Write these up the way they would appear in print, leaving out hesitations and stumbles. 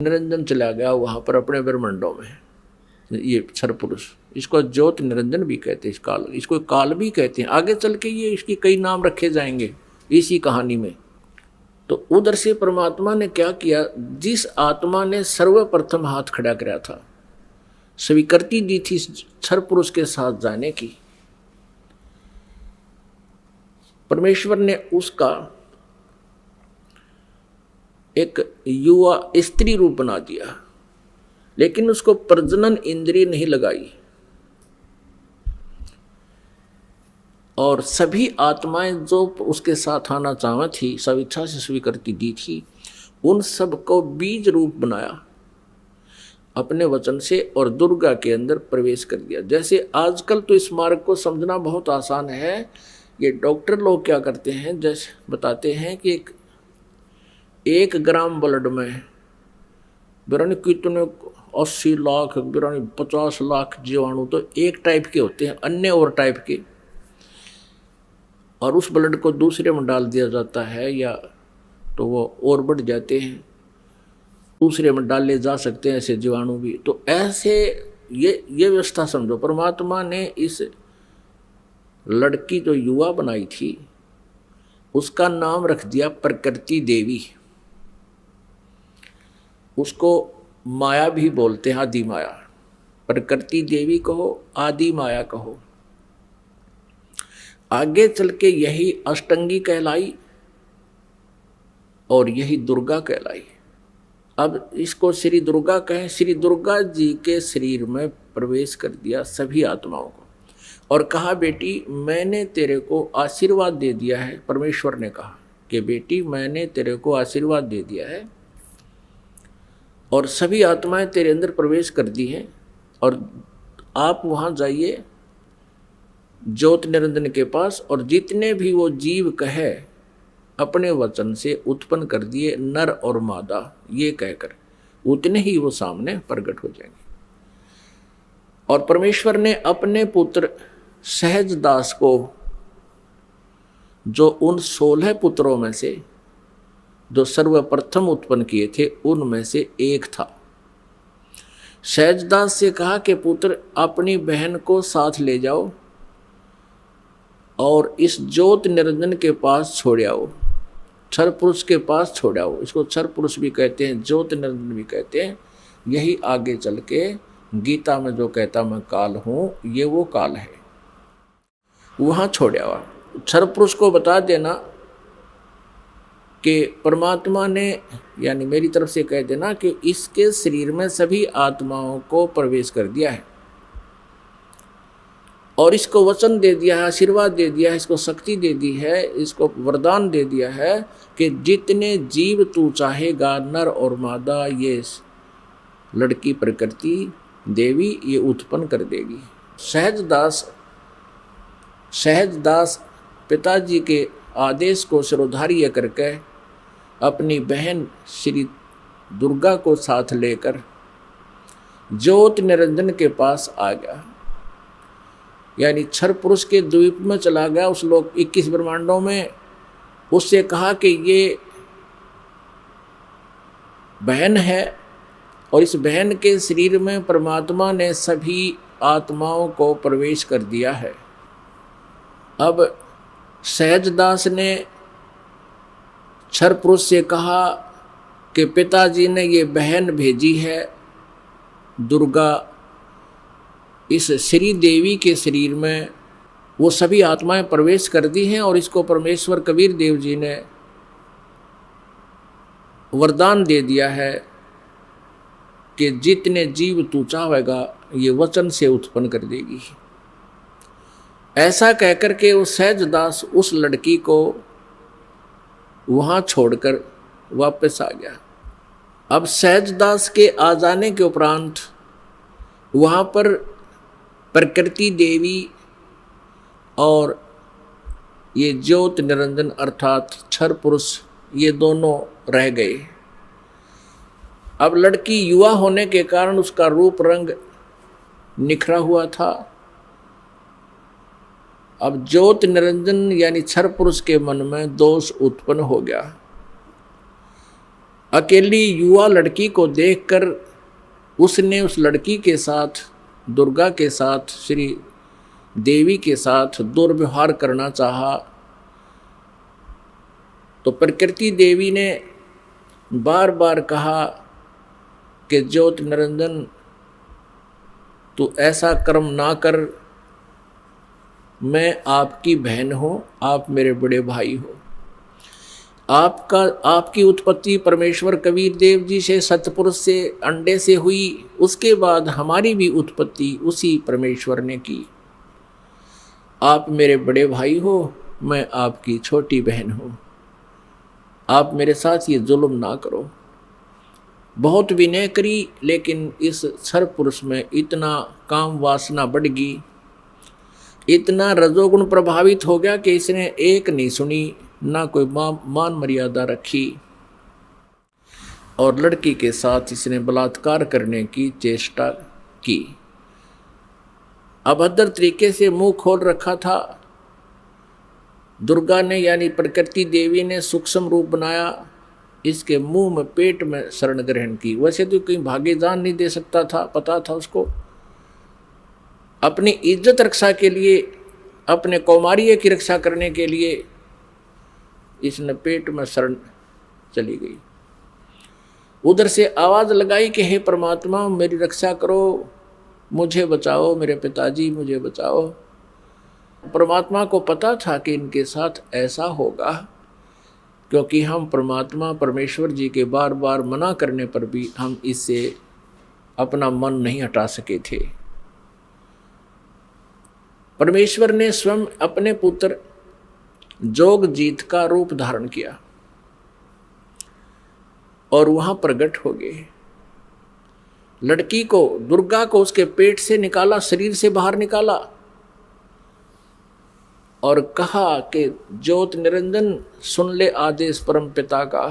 निरंजन चला गया वहां पर अपने ब्रह्मांडों में, ये क्षर पुरुष, इसको ज्योत निरंजन भी कहते हैं, इस काल, इसको काल भी कहते हैं। आगे चल के ये इसकी कई नाम रखे जाएंगे इसी कहानी में। तो उधर से परमात्मा ने क्या किया, जिस आत्मा ने सर्वप्रथम हाथ खड़ा कराया था, स्वीकृति दी थी क्षर पुरुष के साथ जाने की, परमेश्वर ने उसका एक युवा स्त्री रूप बना दिया, लेकिन उसको प्रजनन इंद्रिय नहीं लगाई। और सभी आत्माएं जो उसके साथ आना चाहती थी, सब इच्छा से स्वीकृति दी थी, उन सबको बीज रूप बनाया अपने वचन से और दुर्गा के अंदर प्रवेश कर दिया। जैसे आजकल तो इस मार्ग को समझना बहुत आसान है। ये डॉक्टर लोग क्या करते हैं, जैसे बताते हैं कि 1 ग्राम ब्लड में बिरानी कितने 80 लाख बिरानी 50 लाख जीवाणु तो एक टाइप के होते हैं, अन्य और टाइप के, और उस ब्लड को दूसरे में डाल दिया जाता है या तो वो और बढ़ जाते हैं, दूसरे में डाले जा सकते हैं ऐसे जीवाणु भी। तो ऐसे ये व्यवस्था समझो, परमात्मा ने इस लड़की जो युवा बनाई थी उसका नाम रख दिया प्रकृति देवी। उसको माया भी बोलते हैं, आदि माया। प्रकृति देवी कहो, आदि माया कहो। आगे चल के यही अष्टंगी कहलाई और यही दुर्गा कहलाई। अब इसको श्री दुर्गा कहें। श्री दुर्गा जी के शरीर में प्रवेश कर दिया सभी आत्माओं को और कहा, बेटी मैंने तेरे को आशीर्वाद दे दिया है। परमेश्वर ने कहा कि बेटी मैंने तेरे को आशीर्वाद दे दिया है और सभी आत्माएं तेरे अंदर प्रवेश कर दी हैं, और आप वहाँ जाइए ज्योत निरंजन के पास, और जितने भी वो जीव कहे अपने वचन से उत्पन्न कर दिए नर और मादा, ये कहकर उतने ही वो सामने प्रकट हो जाएंगे। और परमेश्वर ने अपने पुत्र सहजदास को, जो उन 16 पुत्रों में से जो सर्वप्रथम उत्पन्न किए थे उनमें से एक था, सहजदास से कहा कि पुत्र अपनी बहन को साथ ले जाओ और इस ज्योत निरंजन के पास छोड़ आओ, क्षर पुरुष के पास छोड़ आओ। इसको क्षर पुरुष भी कहते हैं, ज्योत निरंजन भी कहते हैं। यही आगे चल के गीता में जो कहता मैं काल हूँ, ये वो काल है, वहाँ छोड़ आओ। क्षर पुरुष को बता देना कि परमात्मा ने, यानी मेरी तरफ से कह देना कि इसके शरीर में सभी आत्माओं को प्रवेश कर दिया है और इसको वचन दे दिया है, आशीर्वाद दे दिया है, इसको शक्ति दे दी है, इसको वरदान दे दिया है कि जितने जीव तू चाहेगा नर और मादा, ये लड़की प्रकृति देवी ये उत्पन्न कर देगी। सहजदास पिताजी के आदेश को शिरोधार्य करके अपनी बहन श्री दुर्गा को साथ लेकर ज्योत निरंजन के पास आ गया, यानी क्षर पुरुष के द्वीप में चला गया उस लोक 21 ब्रह्मांडों में। उससे कहा कि ये बहन है और इस बहन के शरीर में परमात्मा ने सभी आत्माओं को प्रवेश कर दिया है। अब सहजदास ने क्षर पुरुष से कहा कि पिताजी ने ये बहन भेजी है दुर्गा, इस श्री देवी के शरीर में वो सभी आत्माएं प्रवेश कर दी हैं और इसको परमेश्वर कबीर देव जी ने वरदान दे दिया है कि जितने जीव तू चाहेगा ये वचन से उत्पन्न कर देगी। ऐसा कहकर के वो सहजदास उस लड़की को वहाँ छोड़कर वापस आ गया। अब सहजदास के आ जाने के उपरांत वहाँ पर प्रकृति देवी और ये ज्योत निरंजन अर्थात क्षर पुरुष ये दोनों रह गए। अब लड़की युवा होने के कारण उसका रूप रंग निखरा हुआ था। अब ज्योत निरंजन यानी क्षर पुरुष के मन में दोष उत्पन्न हो गया। अकेली युवा लड़की को देखकर उसने उस लड़की के साथ, दुर्गा के साथ, श्री देवी के साथ दुर्व्यवहार करना चाहा। तो प्रकृति देवी ने बार बार कहा कि ज्योति निरंजन तू ऐसा कर्म ना कर, मैं आपकी बहन हूँ, आप मेरे बड़े भाई हो। आपकी उत्पत्ति परमेश्वर कबीर देव जी से, सतपुरुष से, अंडे से हुई, उसके बाद हमारी भी उत्पत्ति उसी परमेश्वर ने की। आप मेरे बड़े भाई हो, मैं आपकी छोटी बहन हूँ, आप मेरे साथ ये जुल्म ना करो। बहुत विनय करी, लेकिन इस सर्वपुरुष में इतना काम वासना बढ़ गई, इतना रजोगुण प्रभावित हो गया कि इसने एक नहीं सुनी, ना कोई मान मर्यादा रखी, और लड़की के साथ इसने बलात्कार करने की चेष्टा की। अभद्र तरीके से मुंह खोल रखा था। दुर्गा ने यानी प्रकृति देवी ने सूक्ष्म रूप बनाया, इसके मुंह में, पेट में शरण ग्रहण की। वैसे तो कहीं भागे जान नहीं दे सकता था, पता था उसको। अपनी इज्जत रक्षा के लिए, अपने कौमार्य की रक्षा करने के लिए इसने पेट में शरण चली गई। उधर से आवाज लगाई कि हे परमात्मा मेरी रक्षा करो, मुझे बचाओ, मेरे पिताजी मुझे बचाओ। परमात्मा को पता था कि इनके साथ ऐसा होगा, क्योंकि हम परमात्मा परमेश्वर जी के बार बार मना करने पर भी हम इससे अपना मन नहीं हटा सके थे। परमेश्वर ने स्वयं अपने पुत्र जोगजीत का रूप धारण किया और वहां प्रकट हो गए। लड़की को, दुर्गा को उसके पेट से निकाला, शरीर से बाहर निकाला और कहा कि ज्योति निरंजन सुन ले आदेश परम पिता का,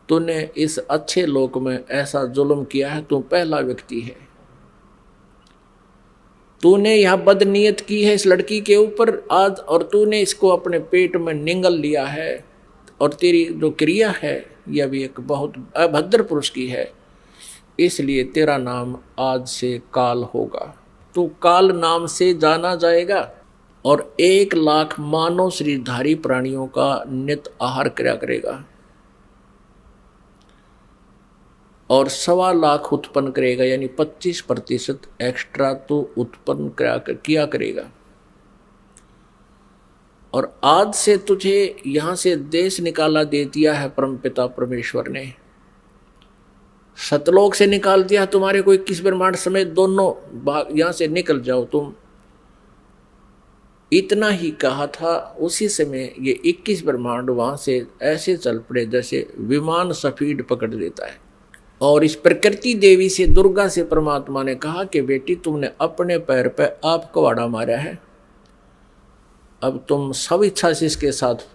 तूने इस अच्छे लोक में ऐसा जुल्म किया है, तू पहला व्यक्ति है। तूने यह बदनीयत की है इस लड़की के ऊपर आज, और तूने इसको अपने पेट में निगल लिया है, और तेरी जो क्रिया है यह भी एक बहुत अभद्र पुरुष की है, इसलिए तेरा नाम आज से काल होगा। तू काल नाम से जाना जाएगा और 1,00,000 मानव शरीरधारी प्राणियों का नित आहार किया करेगा और 1,25,00,000 उत्पन्न करेगा, यानी 25% एक्स्ट्रा तो उत्पन्न किया करेगा। और आज से तुझे यहाँ से देश निकाला दे दिया है परमपिता परमेश्वर ने, सतलोक से निकाल दिया तुम्हारे को 21 ब्रह्मांड समेत दोनों भाग, यहाँ से निकल जाओ तुम। इतना ही कहा था, उसी समय ये 21 ब्रह्मांड वहाँ से ऐसे चल पड़े जैसे विमान स्पीड पकड़ लेता है। और इस प्रकृति देवी से, दुर्गा से परमात्मा ने कहा कि बेटी तुमने अपने पैर पे आप कवाड़ा मारा है, अब तुम सब इच्छा से इसके साथ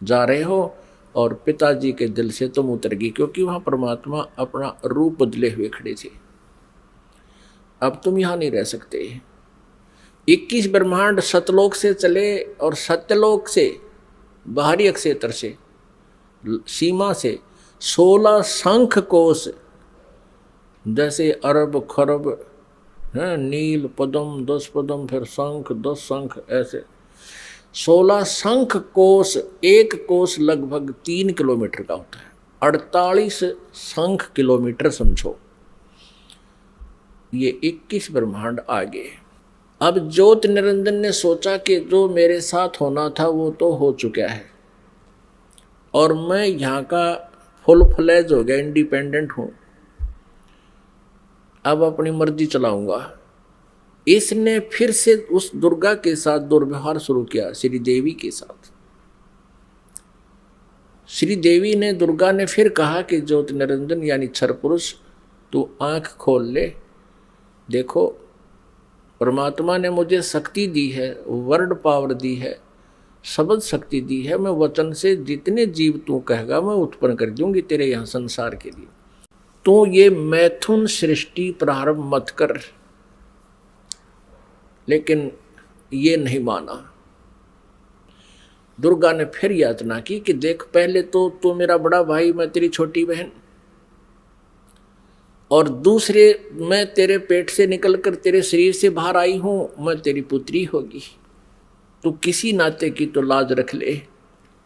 जा रहे हो और पिताजी के दिल से तुम उतर गई, क्योंकि वहाँ परमात्मा अपना रूप बदले हुए खड़े थे। अब तुम यहाँ नहीं रह सकते। 21 ब्रह्मांड सतलोक से चले और सत्यलोक से, बाहरी अक्षेत्र से, सीमा से 16 शंख कोश, जैसे अरब खरब है, नील पद्म 10 पद्म, फिर शंख 10 शंख, ऐसे 16 शंख कोश। एक कोश लगभग 3 किलोमीटर का होता है, 48 शंख किलोमीटर समझो। ये 21 ब्रह्मांड आगे। अब ज्योति निरंजन ने सोचा कि जो मेरे साथ होना था वो तो हो चुका है और मैं यहाँ का फुल फ्लैज हो गया, इंडिपेंडेंट हूँ, अब अपनी मर्जी चलाऊंगा। इसने फिर से उस दुर्गा के साथ दुर्व्यवहार शुरू किया, श्री देवी के साथ। श्री देवी ने, दुर्गा ने फिर कहा कि ज्योति निरंजन यानी क्षर पुरुष, तू आंख खोल ले, देखो परमात्मा ने मुझे शक्ति दी है, वर्ड पावर दी है, शब्द शक्ति दी है, मैं वचन से जितने जीव तू कहेगा मैं उत्पन्न कर दूंगी तेरे यहाँ संसार के लिए। तू ये मैथुन सृष्टि प्रारंभ मत कर। लेकिन ये नहीं माना। दुर्गा ने फिर यातना की कि देख, पहले तो तू मेरा बड़ा भाई, मैं तेरी छोटी बहन, और दूसरे मैं तेरे पेट से निकलकर तेरे शरीर से बाहर आई हूं, मैं तेरी पुत्री होगी, तू किसी नाते की तो लाज रख ले।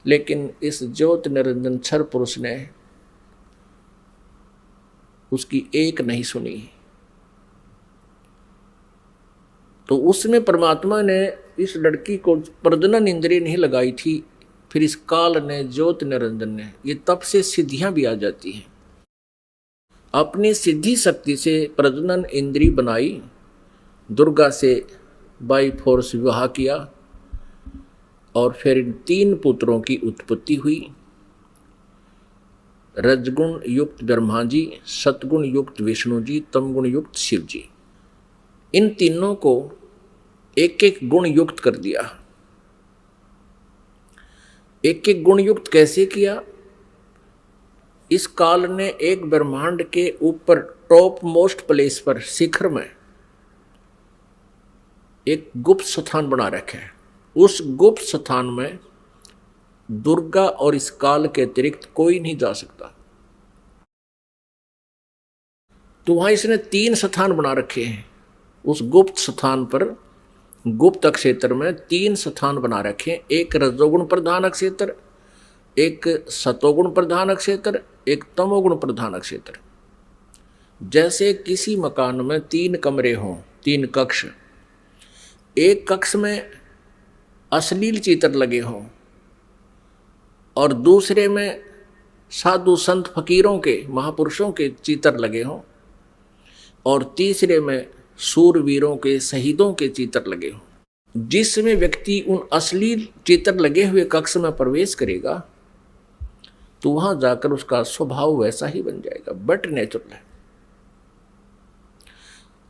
लेकिन इस ज्योत निरंजन क्षर पुरुष ने उसकी एक नहीं सुनी। तो उसमें परमात्मा ने इस लड़की को प्रजनन इंद्रिय नहीं लगाई थी। फिर इस काल ने, ज्योत निरंजन ने, ये तब से सिद्धियां भी आ जाती हैं। अपनी सिद्धि शक्ति से प्रजनन इंद्री बनाई, दुर्गा से बाई फोर्स विवाह किया, और फिर इन 3 पुत्रों की उत्पत्ति हुई। रजगुण युक्त ब्रह्मा जी, सतगुण युक्त विष्णु जी, तमगुण युक्त शिव जी। इन तीनों को एक एक गुण युक्त कर दिया। एक एक गुण युक्त कैसे किया? इस काल ने एक ब्रह्मांड के ऊपर टॉप मोस्ट प्लेस पर, शिखर में एक गुप्त स्थान बना रखा है। उस गुप्त स्थान में दुर्गा और इस काल के अतिरिक्त कोई नहीं जा सकता। तो वहां इसने 3 स्थान बना रखे हैं। उस गुप्त स्थान पर, गुप्त क्षेत्र में 3 स्थान बना रखे हैं। एक रजोगुण प्रधान क्षेत्र, एक सतोगुण प्रधान क्षेत्र, एक तमोगुण प्रधान क्षेत्र। जैसे किसी मकान में 3 कमरे हों, 3 कक्ष, एक कक्ष में अश्लील चित्र लगे हों, और दूसरे में साधु संत फकीरों के, महापुरुषों के चित्र लगे हों, और तीसरे में सूरवीरों के, शहीदों के चित्र लगे हों। जिसमें व्यक्ति उन अश्लील चित्र लगे हुए कक्ष में प्रवेश करेगा तो वहां जाकर उसका स्वभाव वैसा ही बन जाएगा, बट नेचुरल है।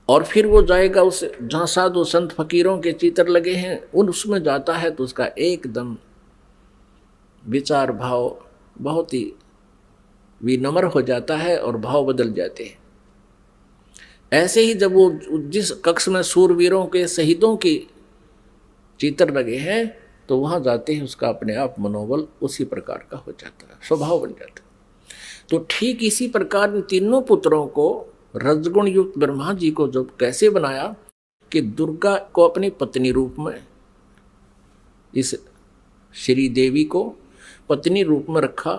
और फिर वो जाएगा उस जहां साधु संत फकीरों के चित्र लगे हैं, उसमें जाता है तो उसका एकदम विचार भाव बहुत ही विनम्र हो जाता है और भाव बदल जाते हैं। ऐसे ही जब वो जिस कक्ष में सूरवीरों के, शहीदों के चित्र लगे हैं, तो वहां जाते ही उसका अपने आप मनोबल उसी प्रकार का हो जाता है, स्वभाव बन जाता है। तो ठीक इसी प्रकार इन तीनों पुत्रों को रजगुण युक्त ब्रह्मा जी को जब कैसे बनाया कि दुर्गा को अपनी पत्नी रूप में, इस श्री देवी को पत्नी रूप में रखा।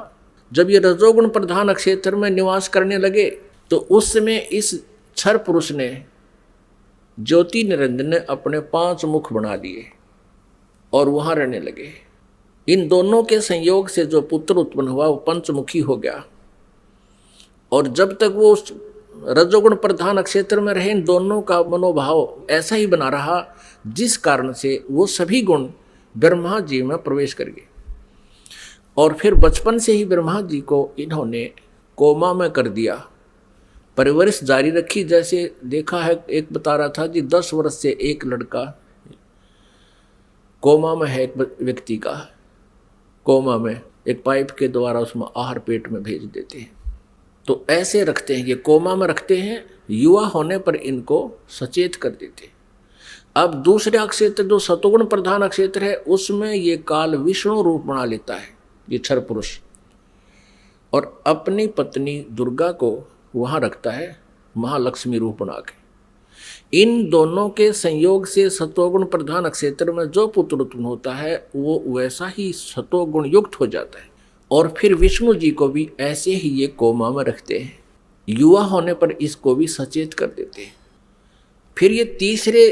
जब ये रजोगुण प्रधान क्षेत्र में निवास करने लगे तो उस समय इस क्षर पुरुष ने, ज्योति निरंजन ने, अपने 5 मुख बना लिए और वहां रहने लगे। इन दोनों के संयोग से जो पुत्र उत्पन्न हुआ वो पंचमुखी हो गया। और जब तक वो उस रजोगुण प्रधान क्षेत्र में रहे, इन दोनों का मनोभाव ऐसा ही बना रहा, जिस कारण से वो सभी गुण ब्रह्मा जी में प्रवेश कर गए। और फिर बचपन से ही ब्रह्मा जी को इन्होंने कोमा में कर दिया, परवरिश जारी रखी। जैसे देखा है, एक बता रहा था जी, 10 वर्ष से एक लड़का कोमा में है, एक व्यक्ति का कोमा में, एक पाइप के द्वारा उसमें आहार पेट में भेज देते हैं। तो ऐसे रखते हैं, ये कोमा में रखते हैं, युवा होने पर इनको सचेत कर देते हैं। अब दूसरे क्षेत्र जो सतोगुण प्रधान क्षेत्र है, उसमें ये काल विष्णु रूप बना लेता है, ये क्षर पुरुष, और अपनी पत्नी दुर्गा को वहां रखता है महालक्ष्मी रूप बना के। इन दोनों के संयोग से सतोगुण प्रधान क्षेत्र में जो पुत्र उत्पन्न होता है वो वैसा ही सतोगुण युक्त हो जाता है। और फिर विष्णु जी को भी ऐसे ही ये कोमा में रखते हैं, युवा होने पर इसको भी सचेत कर देते हैं। फिर ये तीसरे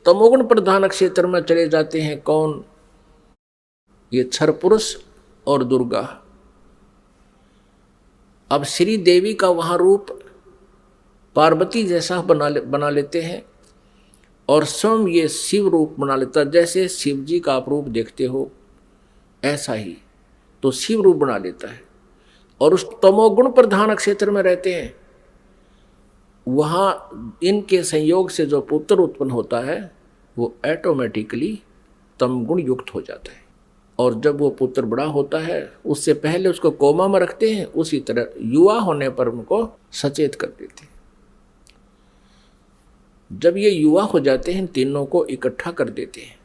तमोगुण प्रधान क्षेत्र में चले जाते हैं। कौन? ये क्षर पुरुष और दुर्गा। अब श्री देवी का वहां रूप पार्वती जैसा बना लेते हैं, और स्वयं ये शिव रूप बना लेता है। जैसे शिव जी का आप रूप देखते हो ऐसा ही तो शिव रूप बना लेता है। और उस तमोगुण प्रधान क्षेत्र में रहते हैं, वहां इनके संयोग से जो पुत्र उत्पन्न होता है वो ऑटोमेटिकली तमगुण युक्त हो जाता है। और जब वो पुत्र बड़ा होता है, उससे पहले उसको कोमा में रखते हैं, उसी तरह युवा होने पर उनको सचेत कर देते हैं। जब ये युवा हो जाते हैं, तीनों को इकट्ठा कर देते हैं।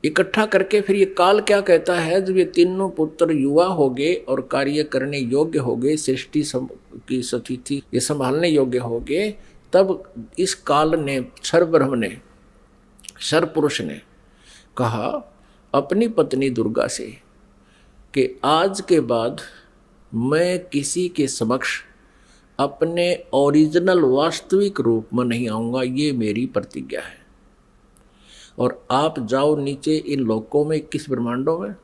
इकट्ठा करके फिर ये काल क्या कहता है, जब ये तीनों पुत्र युवा हो गए और कार्य करने योग्य हो गए, सृष्टि की स्थिति ये संभालने योग्य हो गए, तब इस काल ने, क्षर ब्रह्म ने, क्षर पुरुष ने कहा अपनी पत्नी दुर्गा से कि आज के बाद मैं किसी के समक्ष अपने ओरिजिनल वास्तविक रूप में नहीं आऊँगा, ये मेरी प्रतिज्ञा है। और आप जाओ नीचे इन लोकों में, 21 ब्रह्मांडों में,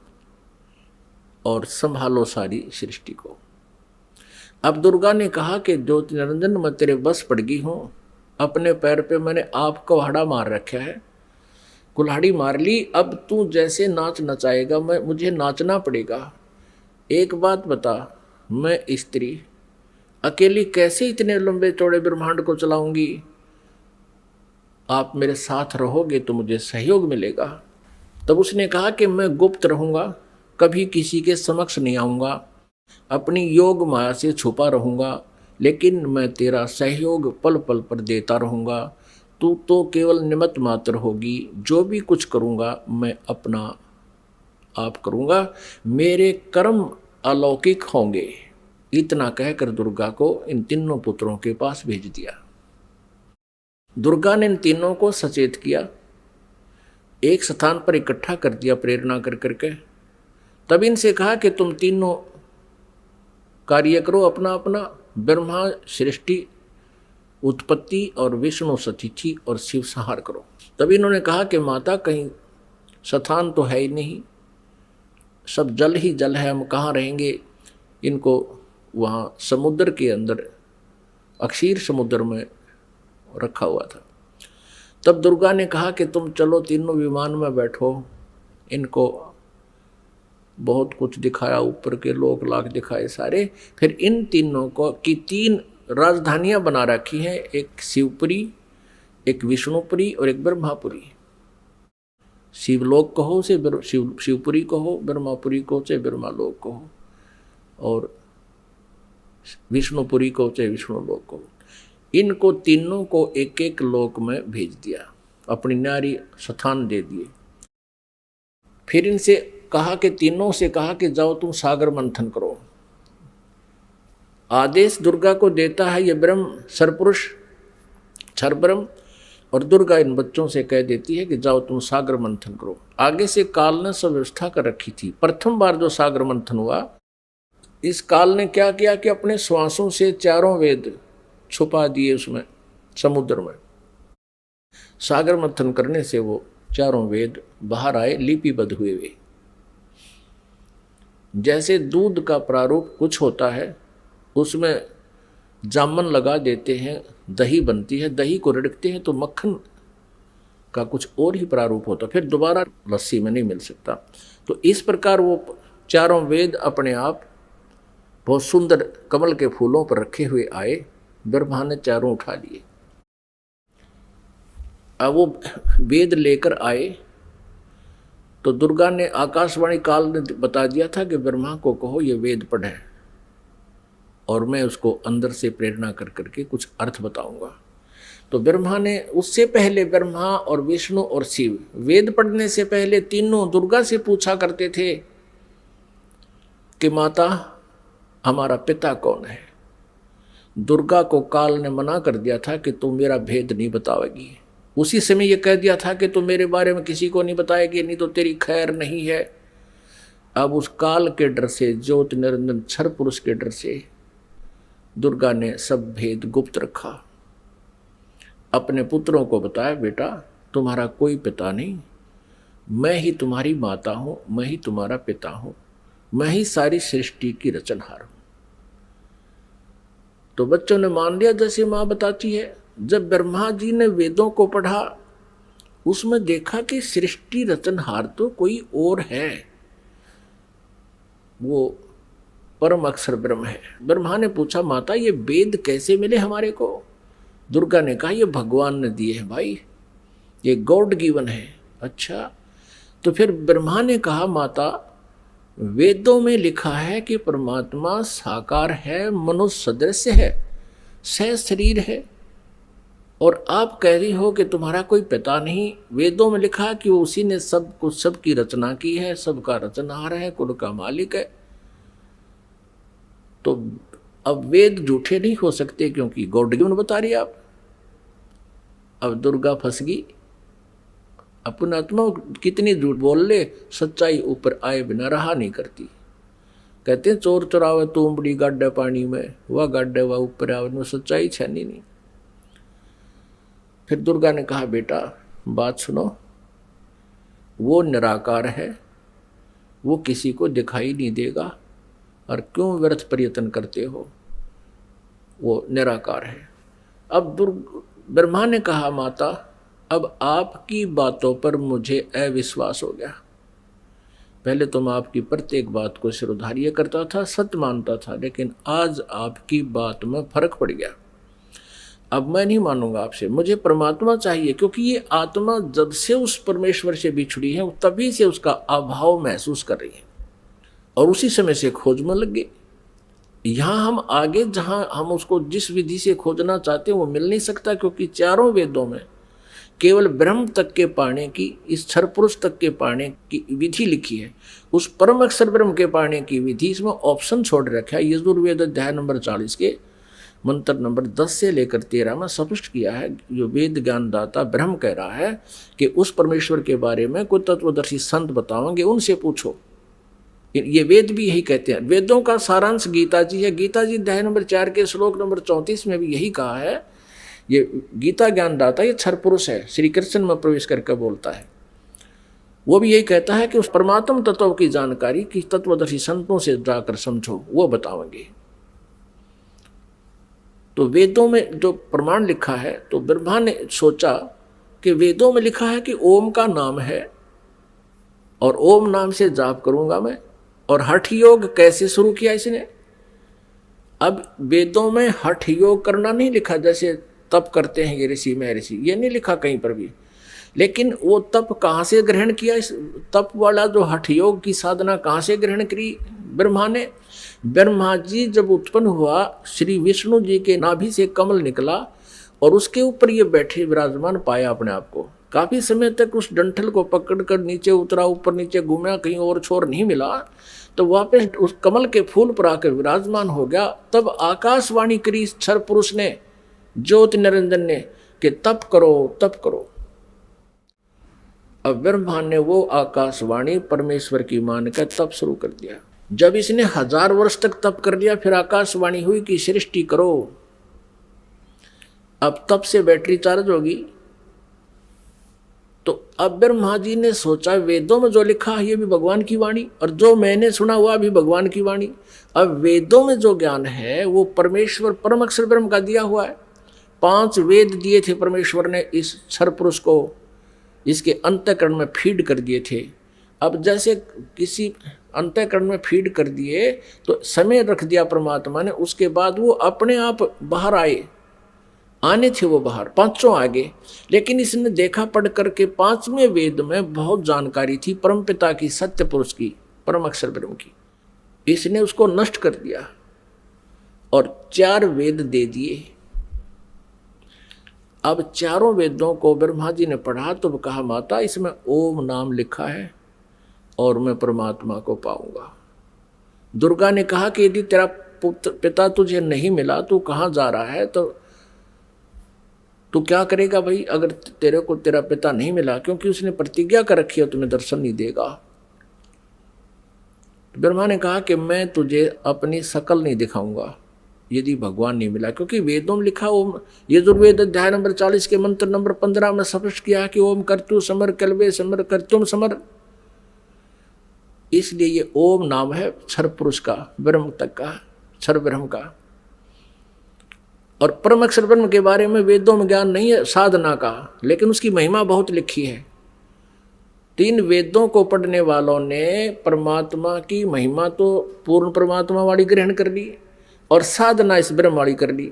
और संभालो सारी सृष्टि को। अब दुर्गा ने कहा कि ज्योति निरंजन मैं तेरे बस पड़ गई हूँ, अपने पैर पे मैंने आप कुल्हाड़ा मार रखा है, कुल्हाड़ी मार ली, अब तू जैसे नाच नचाएगा मुझे नाचना पड़ेगा। एक बात बता, मैं स्त्री अकेली कैसे इतने लंबे चौड़े ब्रह्मांड को चलाऊंगी, आप मेरे साथ रहोगे तो मुझे सहयोग मिलेगा। तब उसने कहा कि मैं गुप्त रहूँगा, कभी किसी के समक्ष नहीं आऊँगा, अपनी योग माया से छुपा रहूँगा, लेकिन मैं तेरा सहयोग पल पल पर देता रहूँगा। तू तो केवल निमित्त मात्र होगी, जो भी कुछ करूँगा मैं अपना आप करूँगा, मेरे कर्म अलौकिक होंगे। इतना कहकर दुर्गा को इन तीनों पुत्रों के पास भेज दिया। दुर्गा ने इन तीनों को सचेत किया, एक स्थान पर इकट्ठा कर दिया प्रेरणा कर करके। तब इनसे कहा कि तुम तीनों कार्य करो अपना अपना, ब्रह्मा सृष्टि उत्पत्ति और विष्णु सतिथि और शिव संहार करो। तब इन्होंने कहा कि माता कहीं स्थान तो है ही नहीं, सब जल ही जल है, हम कहाँ रहेंगे। इनको वहाँ समुद्र के अंदर अक्षीर समुद्र में रखा हुआ था। तब दुर्गा ने कहा कि तुम चलो तीनों विमान में बैठो। इनको बहुत कुछ दिखाया, ऊपर के लोक लाख दिखाए सारे। फिर इन तीनों को की 3 राजधानियां बना रखी हैं, एक शिवपुरी, एक विष्णुपुरी और एक ब्रह्मापुरी। शिवलोक कहो से शिवपुरी कहो, ब्रह्मापुरी को से ब्रह्मालोक कहो, और विष्णुपुरी को चाहे विष्णुलोक कहो। इनको तीनों को एक एक लोक में भेज दिया, अपनी नारी स्थान दे दिए। फिर इनसे कहा कि तीनों से कहा कि जाओ तुम सागर मंथन करो। आदेश दुर्गा को देता है ये ब्रह्म सरपुरुष क्षर ब्रह्म, और दुर्गा इन बच्चों से कह देती है कि जाओ तुम सागर मंथन करो। आगे से काल ने सब व्यवस्था कर रखी थी। प्रथम बार जो सागर मंथन हुआ, इस काल ने क्या किया कि अपने श्वासों से 4 वेद छुपा दिए उसमें समुद्र में। सागर मंथन करने से वो 4 वेद बाहर आए, लिपिबद्ध हुए वे। जैसे दूध का प्रारूप कुछ होता है, उसमें जामन लगा देते हैं, दही बनती है, दही को रिड़कते हैं तो मक्खन का कुछ और ही प्रारूप होता, फिर दोबारा लस्सी में नहीं मिल सकता। तो इस प्रकार वो 4 वेद अपने आप बहुत सुंदर कमल के फूलों पर रखे हुए आए। ब्रह्मा ने 4 उठा लिए। अब वो वेद लेकर आए तो दुर्गा ने, आकाशवाणी काल ने बता दिया था कि ब्रह्मा को कहो ये वेद पढ़े, और मैं उसको अंदर से प्रेरणा कर करके कुछ अर्थ बताऊंगा। तो ब्रह्मा ने, उससे पहले ब्रह्मा और विष्णु और शिव वेद पढ़ने से पहले तीनों दुर्गा से पूछा करते थे कि माता हमारा पिता कौन है। दुर्गा को काल ने मना कर दिया था कि तुम मेरा भेद नहीं बताओगी। उसी समय ये कह दिया था कि तुम मेरे बारे में किसी को नहीं बताएगी, नहीं तो तेरी खैर नहीं है। अब उस काल के डर से, ज्योति निरंजन क्षर पुरुष के डर से दुर्गा ने सब भेद गुप्त रखा। अपने पुत्रों को बताया, बेटा तुम्हारा कोई पिता नहीं, मैं ही तुम्हारी माता हूँ, मैं ही तुम्हारा पिता हूँ, मैं ही सारी सृष्टि की रचनहार हूँ। तो बच्चों ने मान लिया जैसे माँ बताती है। जब ब्रह्मा जी ने वेदों को पढ़ा, उसमें देखा कि सृष्टि रचनहार तो कोई और है, वो परम अक्षर ब्रह्म है। ब्रह्मा ने पूछा, माता ये वेद कैसे मिले हमारे को? दुर्गा ने कहा, ये भगवान ने दिए हैं भाई, ये गॉड गिवन है। अच्छा, तो फिर ब्रह्मा ने कहा, माता वेदों में लिखा है कि परमात्मा साकार है, मनुष्य सदृश है, सह शरीर है, और आप कह रही हो कि तुम्हारा कोई पिता नहीं। वेदों में लिखा कि वो उसी ने सब कुछ, सबकी रचना की है, सबका रचनहार है, कुल का मालिक है। तो अब वेद झूठे नहीं हो सकते, क्योंकि गॉड गिवन बता रही आप। अब दुर्गा फंस गई, अपन आत्मा कितनी झूठ बोल ले, सच्चाई ऊपर आए बिना रहा नहीं करती। कहते हैं चोर चुरावे तूंबड़ी गाड्डे पानी में, वह गाड्डे वह ऊपर आवे, में सच्चाई छनी नहीं। फिर दुर्गा ने कहा बेटा बात सुनो, वो निराकार है, वो किसी को दिखाई नहीं देगा, और क्यों व्यर्थ प्रयत्न करते हो, वो निराकार है। अब ब्रह्मा ने कहा माता अब आपकी बातों पर मुझे अविश्वास हो गया। पहले तो मैं आपकी प्रत्येक बात को सिरोधार्य करता था, सत्य मानता था, लेकिन आज आपकी बात में फर्क पड़ गया। अब मैं नहीं मानूंगा आपसे, मुझे परमात्मा चाहिए, क्योंकि ये आत्मा जब से उस परमेश्वर से बिछड़ी है तभी से उसका अभाव महसूस कर रही है, और उसी समय से खोज में लग गई। यहाँ हम आगे जहाँ हम उसको जिस विधि से खोजना चाहते हैं वो मिल नहीं सकता, क्योंकि चारों वेदों में केवल ब्रह्म तक के पाने की, इस क्षर पुरुष तक के पाने की विधि लिखी है। उस परम अक्षर ब्रह्म के पाने की विधि इसमें ऑप्शन छोड़ रखा है। यजुर्वेद अध्याय नंबर 40 के मंत्र नंबर 10 से लेकर 13 में स्पष्ट किया है। जो वेद ज्ञानदाता ब्रह्म कह रहा है कि उस परमेश्वर के बारे में कोई तत्वदर्शी संत बताओगे, उनसे पूछो। ये वेद भी यही कहते हैं। वेदों का सारांश गीता जी है। गीता जी अध्याय नंबर 4 के श्लोक नंबर 34 में भी यही कहा है। ये गीता ज्ञानदाता ये क्षर पुरुष है, श्री कृष्ण में प्रवेश करके बोलता है। वो भी यही कहता है कि उस परमात्म तत्व की जानकारी की तत्वदर्शी संतों से जाकर समझो, वो बताओगे। तो वेदों में जो प्रमाण लिखा है, तो ब्रह्मा ने सोचा कि वेदों में लिखा है कि ओम का नाम है, और ओम नाम से जाप करूंगा मैं। और हठ योग कैसे शुरू किया इसने? अब वेदों में हठ योग करना नहीं लिखा, जैसे तप करते हैं ये ऋषि महर्षि, ये नहीं लिखा कहीं पर भी। लेकिन वो तप कहाँ से ग्रहण किया? इस तप वाला जो हठ योग की साधना कहाँ से ग्रहण करी ब्रह्मा ने? ब्रह्मा जी जब उत्पन्न हुआ, श्री विष्णु जी के नाभि से कमल निकला और उसके ऊपर ये बैठे विराजमान पाया अपने आप को। काफी समय तक उस डंठल को पकड़कर नीचे उतरा, ऊपर नीचे घूमा, कहीं और छोर नहीं मिला, तो वापस उस कमल के फूल पर आकर विराजमान हो गया। तब आकाशवाणी करी क्षर पुरुष ने, ज्योति निरंजन ने, कि तप करो तप करो। अब ब्रह्मा ने वो आकाशवाणी परमेश्वर की मान कर तप शुरू कर दिया। जब इसने 1000 वर्ष तक तप कर लिया, फिर आकाशवाणी हुई कि सृष्टि करो। अब तप से बैटरी चार्ज होगी। तो अब ब्रह्मा जी ने सोचा वेदों में जो लिखा है ये भी भगवान की वाणी, और जो मैंने सुना हुआ भी भगवान की वाणी। अब वेदों में जो ज्ञान है वो परमेश्वर परम अक्षर ब्रह्म का दिया हुआ है। 5 वेद दिए थे परमेश्वर ने इस क्षर पुरुष को, इसके अंतःकरण में फीड कर दिए थे। अब जैसे किसी अंतःकरण में फीड कर दिए तो समय रख दिया परमात्मा ने, उसके बाद वो अपने आप बाहर आने थे वो बाहर, 5 आगे। लेकिन इसने देखा पढ़ करके 5वें वेद में बहुत जानकारी थी परमपिता की, सत्य पुरुष की, परम अक्षर ब्रह्म की। इसने उसको नष्ट कर दिया और 4 वेद दे दिए। अब चारों वेदों को ब्रह्मा जी ने पढ़ा तो कहा माता इसमें ओम नाम लिखा है और मैं परमात्मा को पाऊंगा। दुर्गा ने कहा कि यदि तेरा पिता तुझे नहीं मिला, तू कहाँ जा रहा है, तो तू क्या करेगा भाई अगर तेरे को तेरा पिता नहीं मिला, क्योंकि उसने प्रतिज्ञा कर रखी है तुम्हें दर्शन नहीं देगा। ब्रह्मा ने कहा कि मैं तुझे अपनी शकल नहीं दिखाऊंगा यदि भगवान नहीं मिला, क्योंकि वेदों में लिखा ओम, यजुर्वेद अध्याय नंबर 40 के मंत्र नंबर 15 में स्पष्ट किया कि ओम कर्तु समर कल्वे समर कर्तुम समर। इसलिए ये ओम नाम है क्षर पुरुष का, ब्रह्म तक का, क्षर ब्रह्म का। और परम अक्षर ब्रह्म के बारे में वेदों में ज्ञान नहीं है साधना का, लेकिन उसकी महिमा बहुत लिखी है। 3 वेदों को पढ़ने वालों ने परमात्मा की महिमा तो पूर्ण परमात्मा वाली ग्रहण कर ली और साधना इस ब्रह्म वाली कर ली।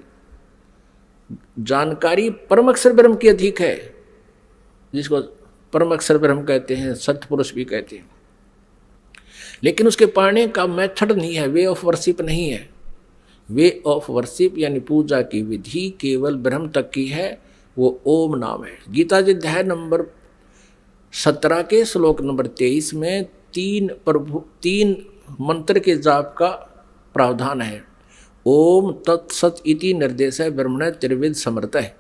जानकारी परम अक्षर ब्रह्म की अधिक है, जिसको परम अक्षर ब्रह्म कहते हैं, सत्पुरुष भी कहते हैं। लेकिन उसके पाने का मेथड नहीं है, वे ऑफ वर्शिप नहीं है। वे ऑफ वर्शिप यानी पूजा की विधि केवल ब्रह्म तक की है, वो ओम नाम है। गीता जी अध्याय नंबर 17 के श्लोक नंबर 23 में तीन मंत्र के जाप का प्रावधान है। ओम तत्सत इति निर्देश है ब्रह्मण त्रिविध समर्थ है।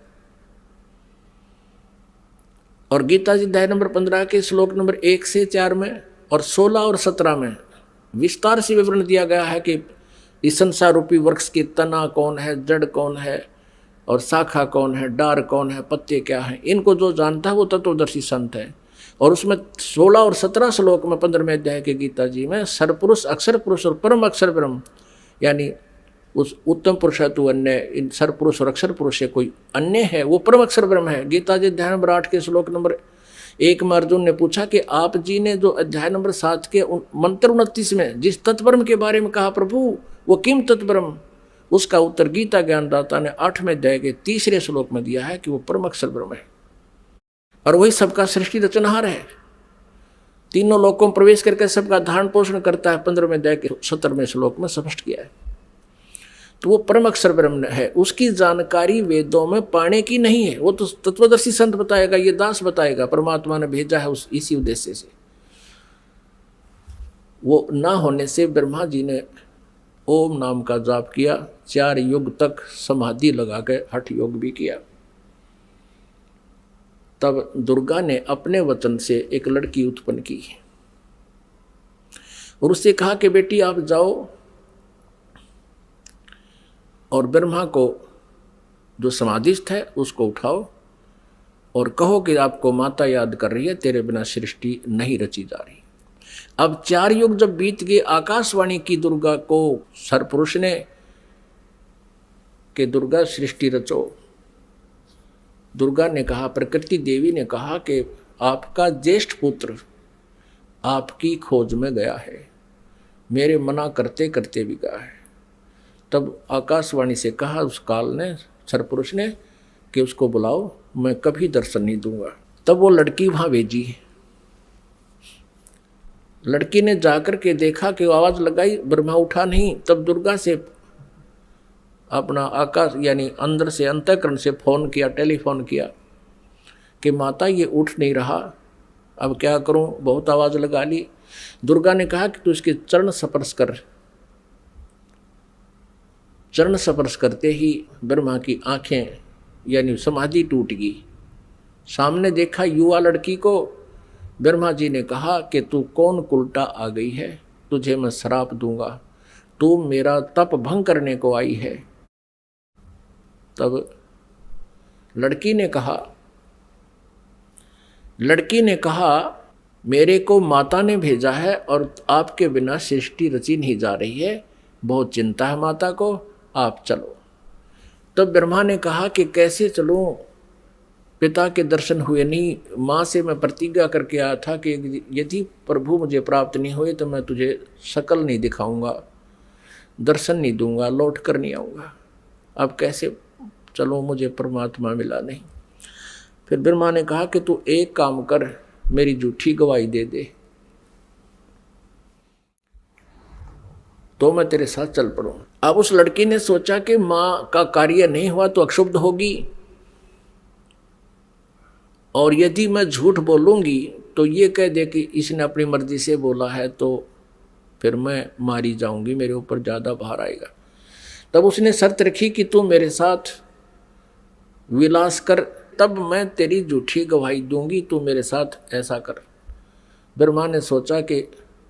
और गीता जी अध्याय नंबर 15 के श्लोक नंबर 1 से 4 में और 16 और 17 में विस्तार से विवरण दिया गया है कि इस संसार रूपी वृक्ष की तना कौन है, जड़ कौन है और शाखा कौन है, डार कौन है, पत्ते क्या हैं। इनको जो जानता है वो तत्वदर्शी संत है। और उसमें 16 और 17 श्लोक में 15वें अध्याय के गीता जी में सरपुरुष, अक्षर पुरुष और परम अक्षर ब्रह्म, यानी उस उत्तम पुरुष है तू अन्य, इन सरपुरुष और अक्षर पुरुष से कोई अन्य है, वो परम अक्षर ब्रह्म है। गीता जी अध्याय नंबर 8 के श्लोक नंबर 1 में अर्जुन ने पूछा कि आप जी ने जो अध्याय नंबर 7 के मंत्र 29 में जिस तत्ब्रह्म के बारे में कहा प्रभु वो किम तत्ब्रह्म, उसका उत्तर गीता ज्ञानदाता ने 8वें अध्याय के 3रे श्लोक में दिया है कि वो परम अक्षर ब्रह्म है और वही सबका सृष्टि रचनहार है। तीनों लोकों में प्रवेश करके सबका धारण पोषण करता है, 15वें अध्याय के 17वें श्लोक में स्पष्ट किया है। तो वो परम अक्षर ब्रह्म है। उसकी जानकारी वेदों में पाने की नहीं है, वो तो तत्वदर्शी संत बताएगा, ये दास बताएगा, परमात्मा ने भेजा है उस इसी उद्देश्य से। वो ना होने से ब्रह्मा जी ने ओम नाम का जाप किया, 4 युग तक समाधि लगा के हठ योग भी किया। तब दुर्गा ने अपने वचन से एक लड़की उत्पन्न की और उससे कहा कि बेटी आप जाओ और ब्रह्मा को जो समाधिस्थ है उसको उठाओ और कहो कि आपको माता याद कर रही है, तेरे बिना सृष्टि नहीं रची जा रही। अब 4 युग जब बीत गए, आकाशवाणी की दुर्गा को सरपुरुष ने कि दुर्गा सृष्टि रचो। दुर्गा ने कहा, प्रकृति देवी ने कहा कि आपका ज्येष्ठ पुत्र आपकी खोज में गया है, मेरे मना करते करते भी गया है। तब आकाशवाणी से कहा उस काल ने, सरपुरुष ने, कि उसको बुलाओ, मैं कभी दर्शन नहीं दूंगा। तब वो लड़की वहां भेजी। लड़की ने जाकर के देखा कि आवाज लगाई, ब्रह्मा उठा नहीं। तब दुर्गा से अपना आकाश यानी अंदर से अंतःकरण से फोन किया, टेलीफोन किया कि माता ये उठ नहीं रहा, अब क्या करूं, बहुत आवाज लगा ली। दुर्गा ने कहा कि तू इसके चरण स्पर्श कर। चरण स्पर्श करते ही ब्रह्मा की आंखें यानी समाधि टूट गई। सामने देखा युवा लड़की को। ब्रह्मा जी ने कहा कि तू कौन कुलटा आ गई है, तुझे मैं श्राप दूंगा, तू मेरा तप भंग करने को आई है। तब लड़की ने कहा मेरे को माता ने भेजा है और आपके बिना सृष्टि रची नहीं जा रही है, बहुत चिंता है माता को, आप चलो। तब ब्रह्मा ने कहा कि कैसे चलूं, पिता के दर्शन हुए नहीं। माँ से मैं प्रतिज्ञा करके आया था कि यदि प्रभु मुझे प्राप्त नहीं हुए तो मैं तुझे शकल नहीं दिखाऊंगा, दर्शन नहीं दूंगा, लौट कर नहीं आऊँगा। अब कैसे चलो, मुझे परमात्मा मिला नहीं। फिर ब्रह्मा ने कहा कि तू एक काम कर, मेरी झूठी गवाही दे दे तो मैं तेरे साथ चल पड़ूं। अब उस लड़की ने सोचा कि माँ का कार्य नहीं हुआ तो अक्षुब्ध होगी, और यदि मैं झूठ बोलूंगी तो ये कह दे कि इसने अपनी मर्जी से बोला है, तो फिर मैं मारी जाऊंगी, मेरे ऊपर ज़्यादा भार आएगा। तब उसने शर्त रखी कि तू मेरे साथ विलास कर, तब मैं तेरी झूठी गवाही दूंगी, तू मेरे साथ ऐसा कर। ब्रह्मा ने सोचा कि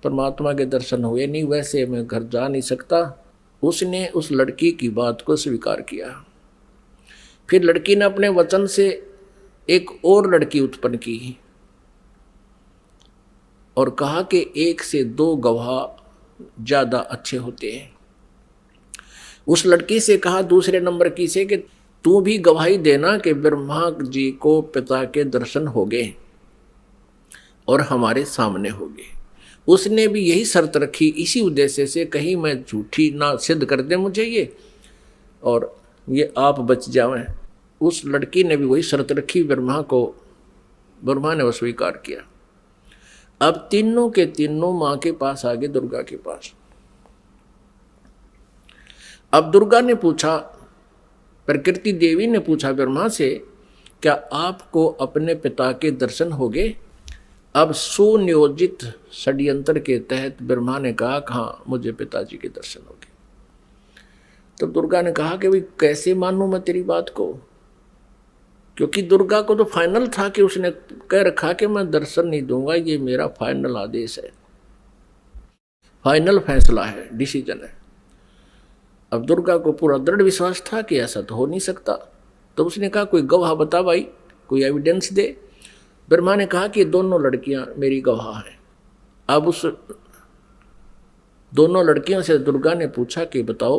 परमात्मा के दर्शन हुए नहीं, वैसे मैं घर जा नहीं सकता। उसने उस लड़की की बात को स्वीकार किया। फिर लड़की ने अपने वचन से एक और लड़की उत्पन्न की और कहा कि 1 से 2 गवाह ज़्यादा अच्छे होते हैं। उस लड़की से कहा दूसरे नंबर की से कि तू भी गवाही देना कि ब्रह्मा जी को पिता के दर्शन हो गए और हमारे सामने हो गए। उसने भी यही शर्त रखी, इसी उद्देश्य से कहीं मैं झूठी ना सिद्ध कर दे मुझे ये और ये आप बच जावें। उस लड़की ने भी वही शर्त रखी, ब्रह्मा ने वो स्वीकार किया। अब तीनों के तीनों माँ के पास आ गए, दुर्गा के पास। अब दुर्गा ने पूछा, प्रकृति देवी ने पूछा ब्रह्मा से क्या आपको अपने पिता के दर्शन हो गए? अब सुनियोजित षड्यंत्र के तहत ब्रह्मा ने कहा हाँ मुझे पिताजी के दर्शन हो गए। तब दुर्गा ने कहा कि भाई कैसे मानूं मैं तेरी बात को, क्योंकि दुर्गा को तो फाइनल था कि उसने कह रखा कि मैं दर्शन नहीं दूंगा, ये मेरा फाइनल आदेश है, फाइनल फैसला है, डिसीजन है। अब दुर्गा को पूरा दृढ़ विश्वास था कि ऐसा तो हो नहीं सकता। तो उसने कहा कोई गवाह बता भाई, कोई एविडेंस दे। ब्रह्मा ने कहा कि दोनों लड़कियां मेरी गवाह हैं। अब उस दोनों लड़कियों से दुर्गा ने पूछा कि बताओ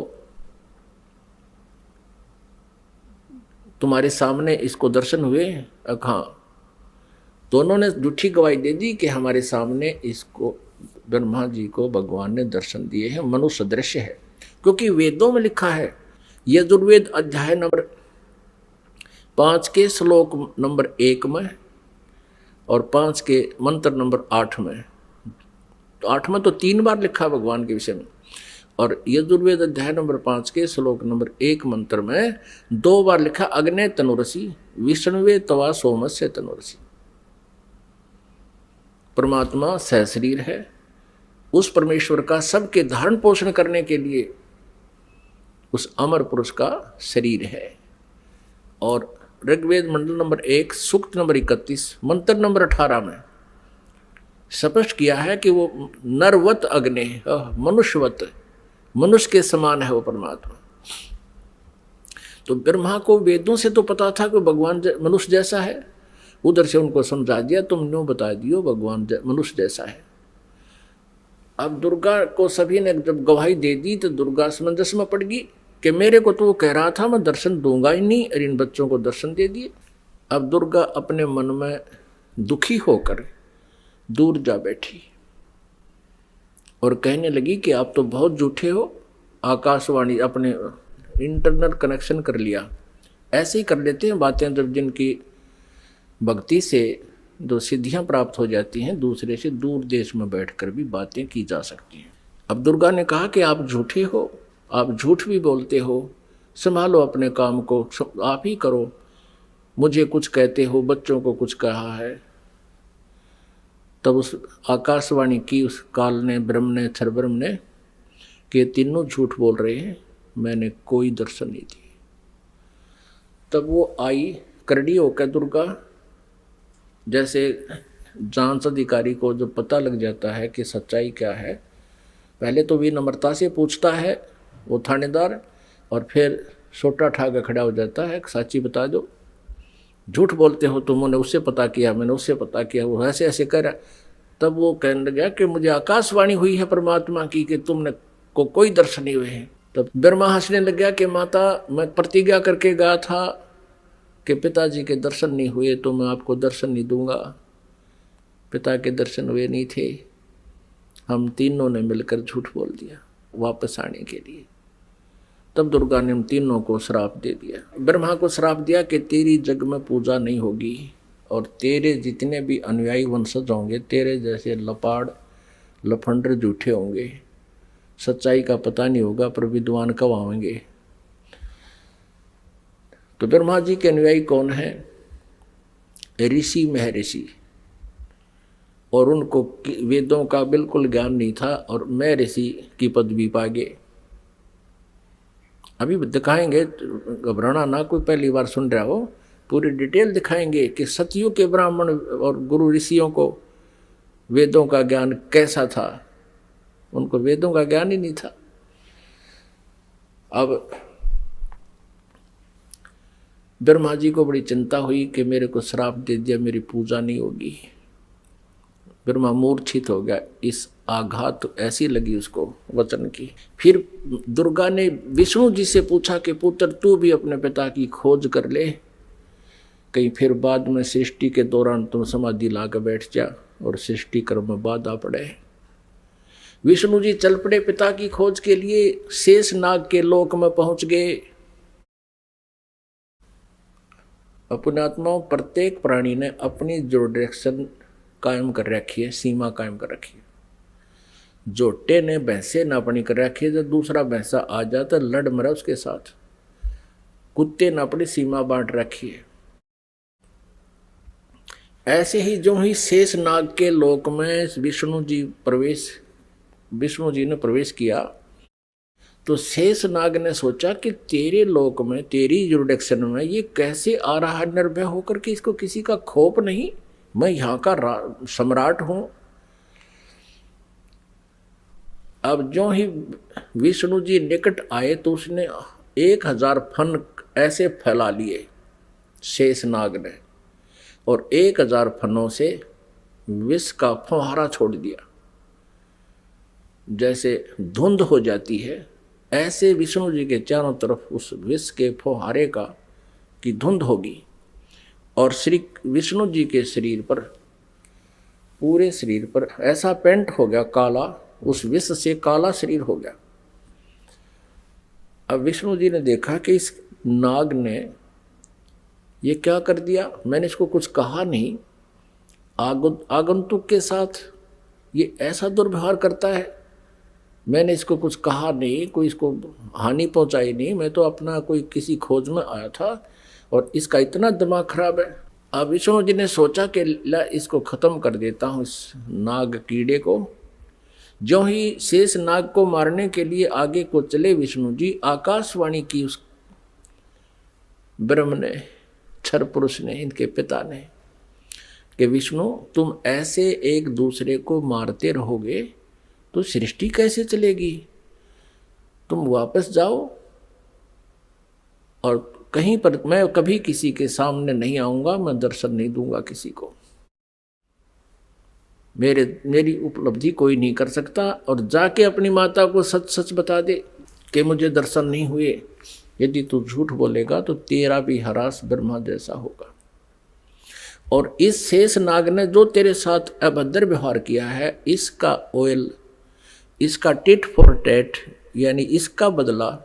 तुम्हारे सामने इसको दर्शन हुए? हाँ। दोनों ने झूठी गवाही दे दी कि हमारे सामने इसको ब्रह्मा जी को भगवान ने दर्शन दिए हैं, मनुष्य दृश्य है। क्योंकि वेदों में लिखा है, यजुर्वेद अध्याय नंबर 5 के श्लोक नंबर 1 में और 5 के मंत्र नंबर 8 में, तो 8 में तो 3 बार लिखा भगवान के विषय में, और यजुर्वेद अध्याय नंबर 5 के श्लोक नंबर 1 मंत्र में 2 बार लिखा अग्ने तनुरसी विष्णुवे तवा सोमस्य तनुरसी। परमात्मा सहशरीर है, उस परमेश्वर का सबके धारण पोषण करने के लिए उस अमर पुरुष का शरीर है। और ऋग्वेद मंडल नंबर 1 सूक्त नंबर 31 मंत्र नंबर 18 में स्पष्ट किया है कि वो नरवत अग्नि, मनुष्यवत, मनुष्य के समान है वो परमात्मा। तो ब्रह्मा को वेदों से तो पता था कि भगवान मनुष्य जैसा है, उधर से उनको समझा दिया, तुम न्यों बता दियो भगवान मनुष्य जैसा है। अब दुर्गा को सभी ने जब गवाही दे दी तो दुर्गा समंजस में पड़ गई कि मेरे को तो वो कह रहा था मैं दर्शन दूंगा ही नहीं, और इन बच्चों को दर्शन दे दिए। अब दुर्गा अपने मन में दुखी होकर दूर जा बैठी और कहने लगी कि आप तो बहुत झूठे हो। आकाशवाणी अपने इंटरनल कनेक्शन कर लिया, ऐसे ही कर लेते हैं बातें जब जिनकी भक्ति से जो सिद्धियां प्राप्त हो जाती हैं, दूसरे से दूर देश में बैठकर भी बातें की जा सकती हैं। अब दुर्गा ने कहा कि आप झूठे हो, आप झूठ भी बोलते हो, संभालो अपने काम को, आप ही करो, मुझे कुछ कहते हो, बच्चों को कुछ कहा है। तब उस आकाशवाणी की उस काल ने, ब्रह्म ने, क्षरब्रह्म ने कि तीनों झूठ बोल रहे हैं, मैंने कोई दर्शन नहीं दिए। तब वो आई करड़ी होकर दुर्गा, जैसे जांच अधिकारी को जब पता लग जाता है कि सच्चाई क्या है, पहले तो विनम्रता से पूछता है वो थानेदार, और फिर सोटा ठा कर खड़ा हो जाता है, सच्ची बता दो, झूठ बोलते हो तुमने उससे पता किया, मैंने उससे पता किया, वो ऐसे ऐसे कर। तब वो कहने लगा कि मुझे आकाशवाणी हुई है परमात्मा की कि तुमने को कोई दर्शन नहीं हुए हैं। तब ब्रह्मा हंसने लग गया कि माता मैं प्रतिज्ञा करके गया था कि पिताजी के दर्शन नहीं हुए तो मैं आपको दर्शन नहीं दूंगा। पिता के दर्शन हुए नहीं थे, हम तीनों ने मिलकर झूठ बोल दिया वापस आने के लिए। तब दुर्गा ने हम तीनों को श्राप दे दिया, ब्रह्मा को श्राप दिया कि तेरी जग में पूजा नहीं होगी और तेरे जितने भी अनुयायी वंशज होंगे तेरे जैसे लपाड़ लफंडर झूठे होंगे, सच्चाई का पता नहीं होगा पर विद्वान कब आएंगे। तो ब्रह्मा जी के अनुयायी कौन है? ऋषि महर्षि, और उनको वेदों का बिल्कुल ज्ञान नहीं था और मैं ऋषि की पदवी पा गए। अभी दिखाएंगे, घबराना ना, कोई पहली बार सुन रहा हो, पूरी डिटेल दिखाएंगे कि सतयुग के ब्राह्मण और गुरु ऋषियों को वेदों का ज्ञान कैसा था। उनको वेदों का ज्ञान ही नहीं था। अब ब्रह्मा जी को बड़ी चिंता हुई कि मेरे को श्राप दे दिया, मेरी पूजा नहीं होगी। ब्रह्मा मूर्छित हो गया, इस आघात ऐसी लगी उसको वचन की। फिर दुर्गा ने विष्णु जी से पूछा कि पुत्र तू भी अपने पिता की खोज कर ले, कहीं फिर बाद में सृष्टि के दौरान तुम समाधि लाकर बैठ जा और सृष्टि कर्म में बाधा पड़े। विष्णु जी चल पड़े पिता की खोज के लिए, शेष नाग के लोक में पहुंच गए। अपने आत्माओं, प्रत्येक प्राणी ने अपनी जो डायरेक्शन कायम कर रखी है, सीमा कायम कर रखी है। जोटे ने भैंसे नापनी कर रखी है, जब दूसरा भैंसा आ जाता लड़ मरा उसके साथ। कुत्ते ने अपनी सीमा बांट रखी है। ऐसे ही जो ही शेष नाग के लोक में विष्णु जी ने प्रवेश किया, तो शेष नाग ने सोचा कि तेरे लोक में, तेरी जुरिडिक्शन में ये कैसे आ रहा है निर्भय होकर के, इसको किसी का खौफ नहीं, मैं यहाँ का सम्राट हूं। अब जो ही विष्णु जी निकट आए तो उसने 1000 फन ऐसे फैला लिए शेष नाग ने, और 1000 फनों से विष का फुहारा छोड़ दिया। जैसे धुंध हो जाती है, ऐसे विष्णु जी के चारों तरफ उस विष के फुहारे की धुंध होगी, और श्री विष्णु जी के शरीर पर, पूरे शरीर पर ऐसा पेंट हो गया काला, उस विष से काला शरीर हो गया। अब विष्णु जी ने देखा कि इस नाग ने ये क्या कर दिया, मैंने इसको कुछ कहा नहीं, आगंतुक के साथ ये ऐसा दुर्व्यवहार करता है, मैंने इसको कुछ कहा नहीं, कोई इसको हानि पहुंचाई नहीं, मैं तो अपना कोई किसी खोज में आया था और इसका इतना दिमाग खराब है। अब विष्णु जी ने सोचा कि ला इसको खत्म कर देता हूँ, इस नाग कीड़े को। जो ही शेष नाग को मारने के लिए आगे को चले विष्णु जी, आकाशवाणी की उस ब्रह्म ने, क्षर पुरुष ने, इनके पिता ने, कि विष्णु तुम ऐसे एक दूसरे को मारते रहोगे तो सृष्टि कैसे चलेगी, तुम वापस जाओ, और कहीं पर मैं कभी किसी के सामने नहीं आऊंगा, मैं दर्शन नहीं दूंगा किसी को, मेरी उपलब्धि कोई नहीं कर सकता। और जाके अपनी माता को सच सच बता दे कि मुझे दर्शन नहीं हुए, यदि तू झूठ बोलेगा तो तेरा भी हरास ब्रह्मा जैसा होगा। और इस शेष नाग ने जो तेरे साथ अभद्र व्यवहार किया है, इसका ऑयल, इसका टिट फॉर टैट, यानी इसका बदला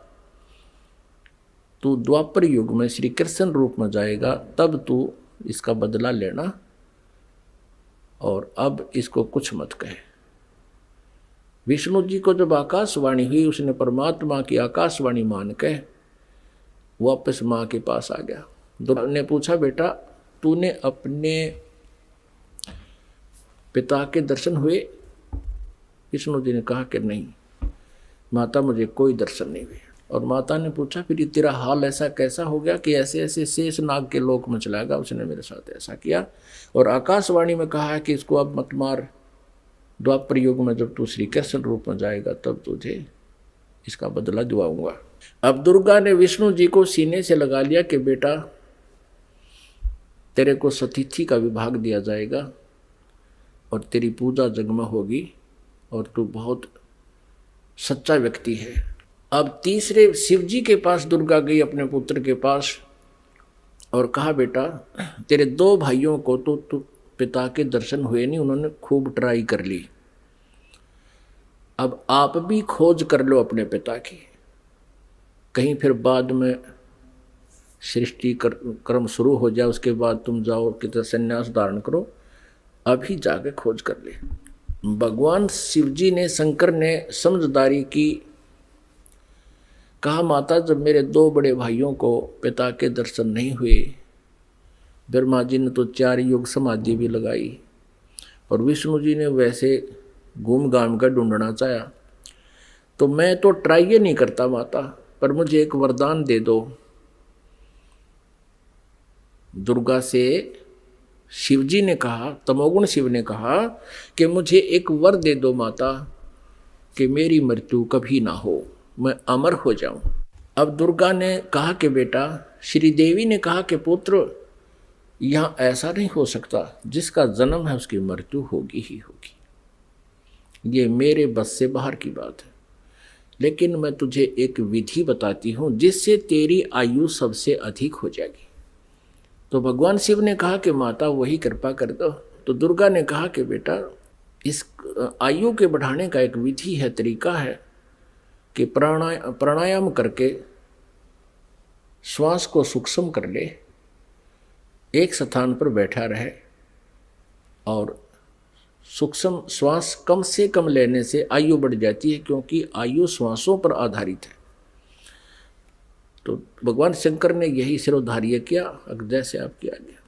तू द्वापर युग में श्री कृष्ण रूप में जाएगा, तब तू इसका बदला लेना, और अब इसको कुछ मत कहे। विष्णु जी को जब आकाशवाणी हुई, उसने परमात्मा की आकाशवाणी मान के वापस माँ के पास आ गया। दुर्गा ने पूछा, बेटा तूने अपने पिता के दर्शन हुए? विष्णु जी ने कहा कि नहीं माता, मुझे कोई दर्शन नहीं हुए। और माता ने पूछा, फिर तेरा हाल ऐसा कैसा हो गया कि ऐसे ऐसे शेष नाग के लोक में चला गया, उसने मेरे साथ ऐसा किया, और आकाशवाणी में कहा है कि इसको अब मत मार, द्वापर युग में जब तू श्री कृष्ण रूप में जाएगा तब तुझे इसका बदला दिलाऊंगा। अब दुर्गा ने विष्णु जी को सीने से लगा लिया कि बेटा तेरे को सतिथि का विभाग दिया जाएगा और तेरी पूजा जग में होगी, और तू बहुत सच्चा व्यक्ति है। अब तीसरे शिव जी के पास दुर्गा गई, अपने पुत्र के पास, और कहा, बेटा तेरे 2 भाइयों को तो पिता के दर्शन हुए नहीं, उन्होंने खूब ट्राई कर ली, अब आप भी खोज कर लो अपने पिता की, कहीं फिर बाद में सृष्टि कर्म शुरू हो जाए, उसके बाद तुम जाओ कि संन्यास धारण करो, अभी जाके खोज कर ले। भगवान शिव जी ने, शंकर ने समझदारी की, कहा, माता जब मेरे 2 बड़े भाइयों को पिता के दर्शन नहीं हुए, ब्रह्मा जी ने तो 4 युग समाधि भी लगाई, और विष्णु जी ने वैसे घूम घाम कर ढूंढना चाहा, तो मैं तो ट्राई ये नहीं करता माता, पर मुझे एक वरदान दे दो। दुर्गा से शिव जी ने कहा, तमोगुण शिव ने कहा कि मुझे एक वर दे दो माता, कि मेरी मृत्यु कभी ना हो, मैं अमर हो जाऊं। अब दुर्गा ने कहा कि बेटा, श्री देवी ने कहा कि पुत्र यहाँ ऐसा नहीं हो सकता, जिसका जन्म है उसकी मृत्यु होगी ही होगी, ये मेरे बस से बाहर की बात है, लेकिन मैं तुझे एक विधि बताती हूँ जिससे तेरी आयु सबसे अधिक हो जाएगी। तो भगवान शिव ने कहा कि माता वही कृपा कर दो। तो दुर्गा ने कहा कि बेटा इस आयु के बढ़ाने का एक विधि है, तरीका है कि प्राणायाम करके श्वास को सूक्ष्म कर ले, एक स्थान पर बैठा रहे, और सूक्ष्म श्वास कम से कम लेने से आयु बढ़ जाती है, क्योंकि आयु श्वासों पर आधारित है। तो भगवान शंकर ने यही सिरोधार्य किया, जैसे आप किया गया।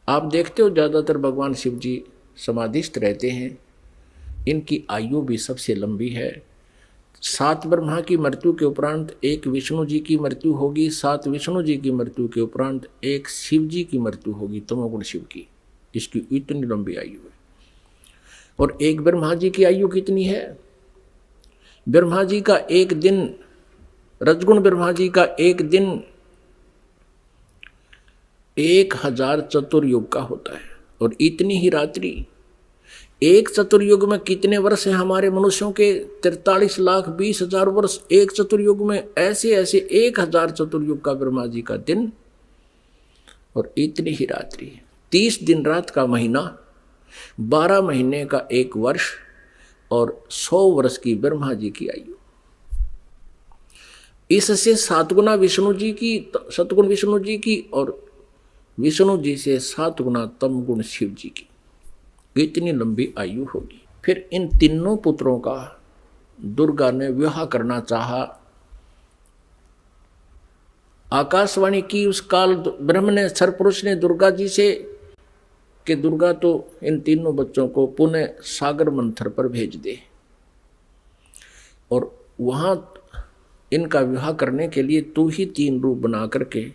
आप देखते हो ज़्यादातर भगवान शिव जी समाधिस्थ रहते हैं, इनकी आयु भी सबसे लंबी है। 7 ब्रह्मा की मृत्यु के उपरांत एक विष्णु जी की मृत्यु होगी, 7 विष्णु जी की मृत्यु के उपरांत एक शिव जी की मृत्यु होगी, तमोगुण शिव की। इसकी इतनी लंबी आयु है। और एक ब्रह्मा जी की आयु कितनी है? ब्रह्मा जी का एक दिन, रजगुण ब्रह्मा जी का एक दिन 1000 चतुर्युग का होता है। और इतनी ही रात्रि, एक चतुर्युग में कितने वर्ष हैं हमारे मनुष्यों के? 43,20,000 वर्ष एक चतुर्युग में। ऐसे ऐसे 1000 चतुर्युग का ब्रह्मा जी का दिन और इतनी ही रात्रि। 30 दिन रात का महीना, 12 महीने का एक वर्ष और 100 वर्ष की ब्रह्मा जी की आयु। इससे 7 गुना विष्णु जी की, सतगुण विष्णु जी की, और विष्णु जी से 7 गुना तम गुण शिव जी की। इतनी लंबी आयु होगी। फिर इन तीनों पुत्रों का दुर्गा ने विवाह करना चाहा। आकाशवाणी की उस काल ब्रह्म ने, सरपुरुष ने दुर्गा जी से कि दुर्गा तो इन तीनों बच्चों को पुनः सागर मंथर पर भेज दे और वहां इनका विवाह करने के लिए तू ही 3 रूप बना करके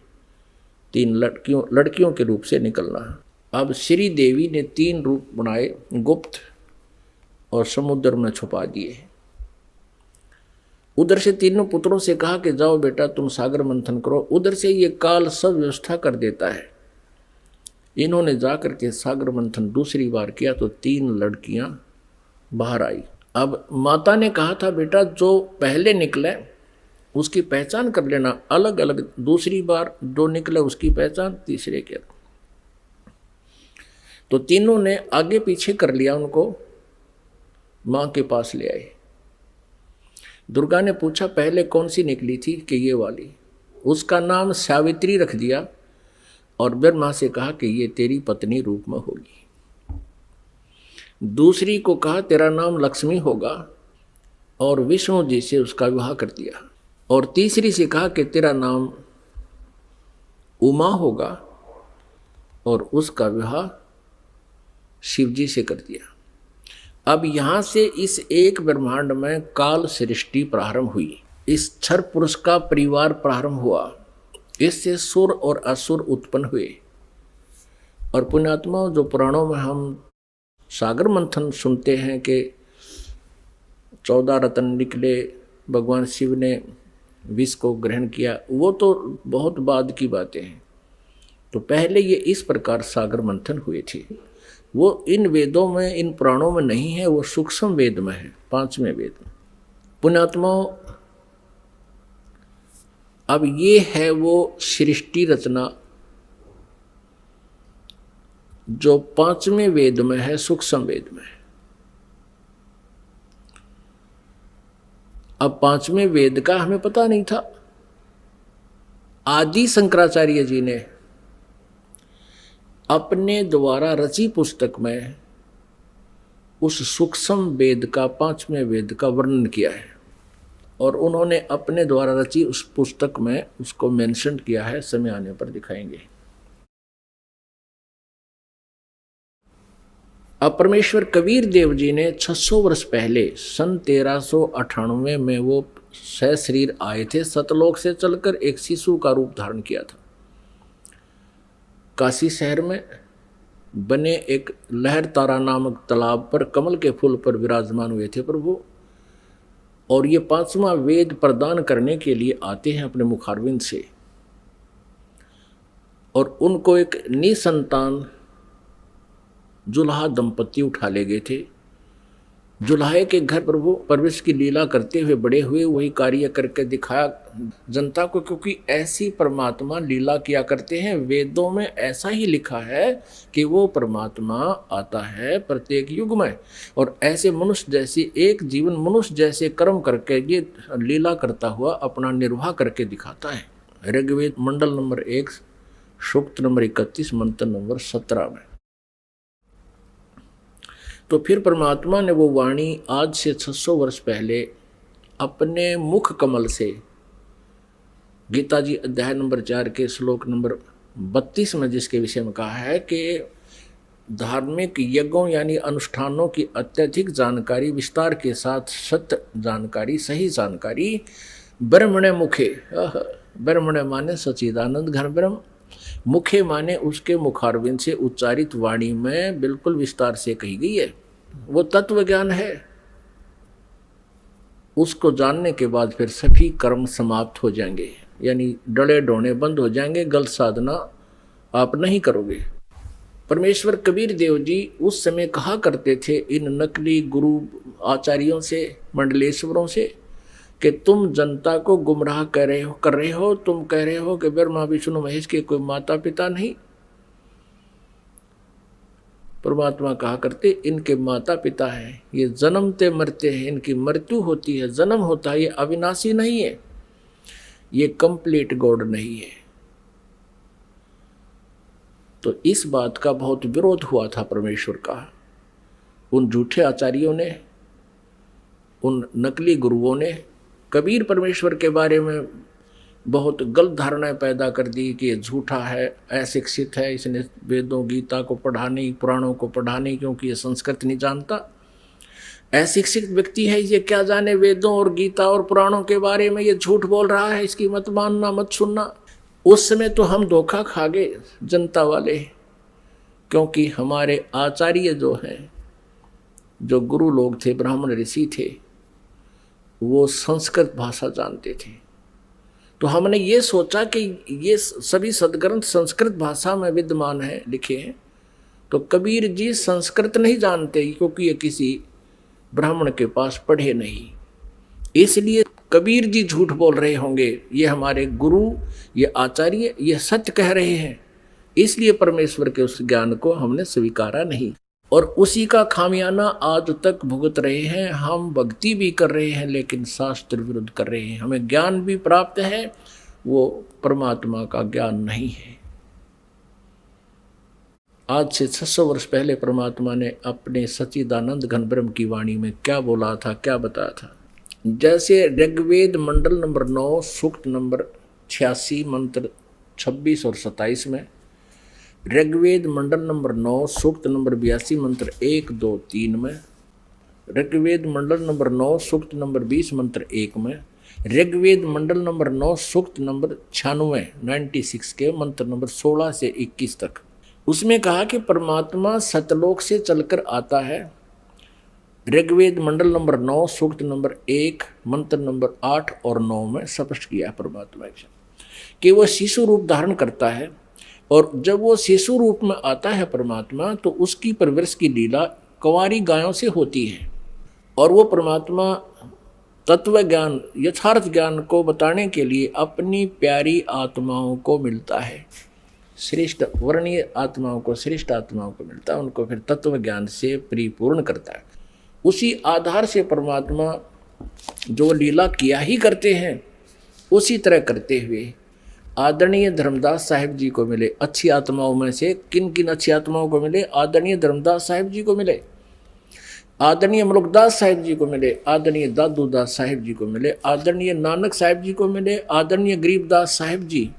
3 लड़कियों के रूप से निकलना। अब श्री देवी ने 3 रूप बनाए, गुप्त, और समुद्र में छुपा दिए। उधर से तीनों पुत्रों से कहा कि जाओ बेटा तुम सागर मंथन करो। उधर से ये काल सब व्यवस्था कर देता है। इन्होंने जाकर के सागर मंथन दूसरी बार किया तो 3 लड़कियां बाहर आई। अब माता ने कहा था बेटा जो पहले निकले उसकी पहचान कर लेना, अलग अलग। दूसरी बार जो निकले उसकी पहचान तीसरे के। तो तीनों ने आगे पीछे कर लिया, उनको मां के पास ले आए। दुर्गा ने पूछा पहले कौन सी निकली थी? कि ये वाली। उसका नाम सावित्री रख दिया और ब्रह्मा से कहा कि ये तेरी पत्नी रूप में होगी। दूसरी को कहा तेरा नाम लक्ष्मी होगा और विष्णु जी से उसका विवाह कर दिया। और तीसरी से कहा कि तेरा नाम उमा होगा और उसका विवाह शिव जी से कर दिया। अब यहां से इस एक ब्रह्मांड में काल सृष्टि प्रारंभ हुई। इस क्षर पुरुष का परिवार प्रारंभ हुआ। इससे सुर और असुर उत्पन्न हुए। और पुण्यात्मा, जो पुराणों में हम सागर मंथन सुनते हैं कि 14 रत्न निकले, भगवान शिव ने विष को ग्रहण किया, वो तो बहुत बाद की बातें हैं। तो पहले ये इस प्रकार सागर मंथन हुए थे। वो इन वेदों में, इन पुराणों में नहीं है, वो सूक्ष्म वेद में है, 5वें वेद में। पुण्यात्माओं, अब ये है वो सृष्टि रचना जो 5वें वेद में है, सूक्ष्म वेद में है। अब 5वें वेद का हमें पता नहीं था। आदि शंकराचार्य जी ने अपने द्वारा रची पुस्तक में उस सूक्ष्म वेद का, 5वें वेद का वर्णन किया है और उन्होंने अपने द्वारा रची उस पुस्तक में उसको मेंशन किया है। समय आने पर दिखाएंगे। अब परमेश्वर कबीर देव जी ने 600 वर्ष पहले सन 1398 में वो सशरीर आए थे। सतलोक से चलकर एक शिशु का रूप धारण किया था। काशी शहर में बने एक लहर तारा नामक तालाब पर कमल के फूल पर विराजमान हुए थे प्रभु। और ये 5वां वेद प्रदान करने के लिए आते हैं अपने मुखारविंद से। और उनको एक निसंतान जुल्हा दंपति उठा ले गए थे। जुल्हे के घर प्रभु परवेश की लीला करते हुए बड़े हुए, वही कार्य करके दिखाया जनता को, क्योंकि ऐसी परमात्मा लीला किया करते हैं। वेदों में ऐसा ही लिखा है कि वो परमात्मा आता है प्रत्येक युग में और ऐसे मनुष्य जैसी एक जीवन, मनुष्य जैसे कर्म करके ये लीला करता हुआ अपना निर्वाह करके दिखाता है। ऋग्वेद मंडल नंबर 1 सूक्त नंबर 31 मंत्र नंबर 17 में। तो फिर परमात्मा ने वो वाणी आज से 600 वर्ष पहले अपने मुख कमल से, गीता जी अध्याय नंबर 4 के श्लोक नंबर 32 में जिसके विषय में कहा है कि धार्मिक यज्ञों यानी अनुष्ठानों की अत्यधिक जानकारी, विस्तार के साथ सत्य जानकारी, सही जानकारी ब्रह्मणे मुखे, ब्रह्मणे माने सच्चिदानंद घन ब्रह्म, मुखे माने उसके मुखारविंद से उच्चारित वाणी में बिल्कुल विस्तार से कही गई है। वो तत्व ज्ञान है। उसको जानने के बाद फिर सभी कर्म समाप्त हो जाएंगे, यानी डले डोने बंद हो जाएंगे, गलत साधना आप नहीं करोगे। परमेश्वर कबीर देव जी उस समय कहा करते थे इन नकली गुरु आचार्यों से, मंडलेश्वरों से, कि तुम जनता को गुमराह कर रहे हो। तुम कह रहे हो कि ब्रह्मा विष्णु महेश के कोई माता पिता नहीं। परमात्मा कहा करते इनके माता पिता हैं, ये जन्मते मरते हैं, इनकी मृत्यु होती है, जन्म होता है, ये अविनाशी नहीं है, ये कंप्लीट गॉड नहीं है। तो इस बात का बहुत विरोध हुआ था परमेश्वर का। उन झूठे आचार्यों ने, उन नकली गुरुओं ने कबीर परमेश्वर के बारे में बहुत गलत धारणाएं पैदा कर दी कि ये झूठा है, अशिक्षित है, इसने वेदों गीता को पढ़ा नहीं, पुराणों को पढ़ा नहीं, क्योंकि ये संस्कृत नहीं जानता। अशिक्षित व्यक्ति है, ये क्या जाने वेदों और गीता और पुराणों के बारे में, ये झूठ बोल रहा है, इसकी मत मानना, मत सुनना। उस समय तो हम धोखा खा गए जनता वाले, क्योंकि हमारे आचार्य जो हैं, जो गुरु लोग थे, ब्राह्मण ऋषि थे, वो संस्कृत भाषा जानते थे। तो हमने ये सोचा कि ये सभी सदग्रंथ संस्कृत भाषा में विद्यमान है, लिखे हैं, तो कबीर जी संस्कृत नहीं जानते, क्योंकि ये किसी ब्राह्मण के पास पढ़े नहीं, इसलिए कबीर जी झूठ बोल रहे होंगे। ये हमारे गुरु, ये आचार्य, ये सत्य कह रहे हैं, इसलिए परमेश्वर के उस ज्ञान को हमने स्वीकारा नहीं, और उसी का खामियाना आज तक भुगत रहे हैं। हम भक्ति भी कर रहे हैं, लेकिन शास्त्र विरुद्ध कर रहे हैं। हमें ज्ञान भी प्राप्त है, वो परमात्मा का ज्ञान नहीं है। आज से 600 वर्ष पहले परमात्मा ने अपने सच्चिदानंद घन ब्रह्म की वाणी में क्या बोला था, क्या बताया था। जैसे ऋग्वेद मंडल नंबर 9 सूक्त नंबर 86 मंत्र 26 और 27 में, ऋग्वेद मंडल नंबर 9 सूक्त नंबर 82 मंत्र 1, 2, 3 में, ऋग्वेद मंडल नंबर 9 सूक्त नंबर 20 मंत्र 1 में, ऋग्वेद मंडल नंबर 9 सूक्त नंबर 96 के मंत्र नंबर 16 से 21 तक, उसमें कहा कि परमात्मा सतलोक से चलकर आता है। ऋग्वेद मंडल नंबर 9 सूक्त नंबर 1 मंत्र नंबर 8 और 9 में स्पष्ट किया परमात्मा कि वह शिशु रूप धारण करता है, और जब वो शिशु रूप में आता है परमात्मा, तो उसकी परवरिश की लीला कुंवारी गायों से होती है, और वो परमात्मा तत्व ज्ञान, यथार्थ ज्ञान को बताने के लिए अपनी प्यारी आत्माओं को मिलता है, श्रेष्ठ वर्णीय आत्माओं को, श्रेष्ठ आत्माओं को मिलता है, उनको फिर तत्व ज्ञान से परिपूर्ण करता है। उसी आधार से परमात्मा जो लीला किया ही करते हैं, उसी तरह करते हुए आदरणीय धर्मदास साहिब जी को मिले। अच्छी आत्माओं में से किन किन अच्छी आत्माओं को मिले? आदरणीय धर्मदास साहिब जी को मिले, आदरणीय मलुकदास साहिब जी को मिले, आदरणीय दादूदास साहिब जी को मिले, आदरणीय नानक साहिब जी को मिले, आदरणीय गरीबदास साहिब जी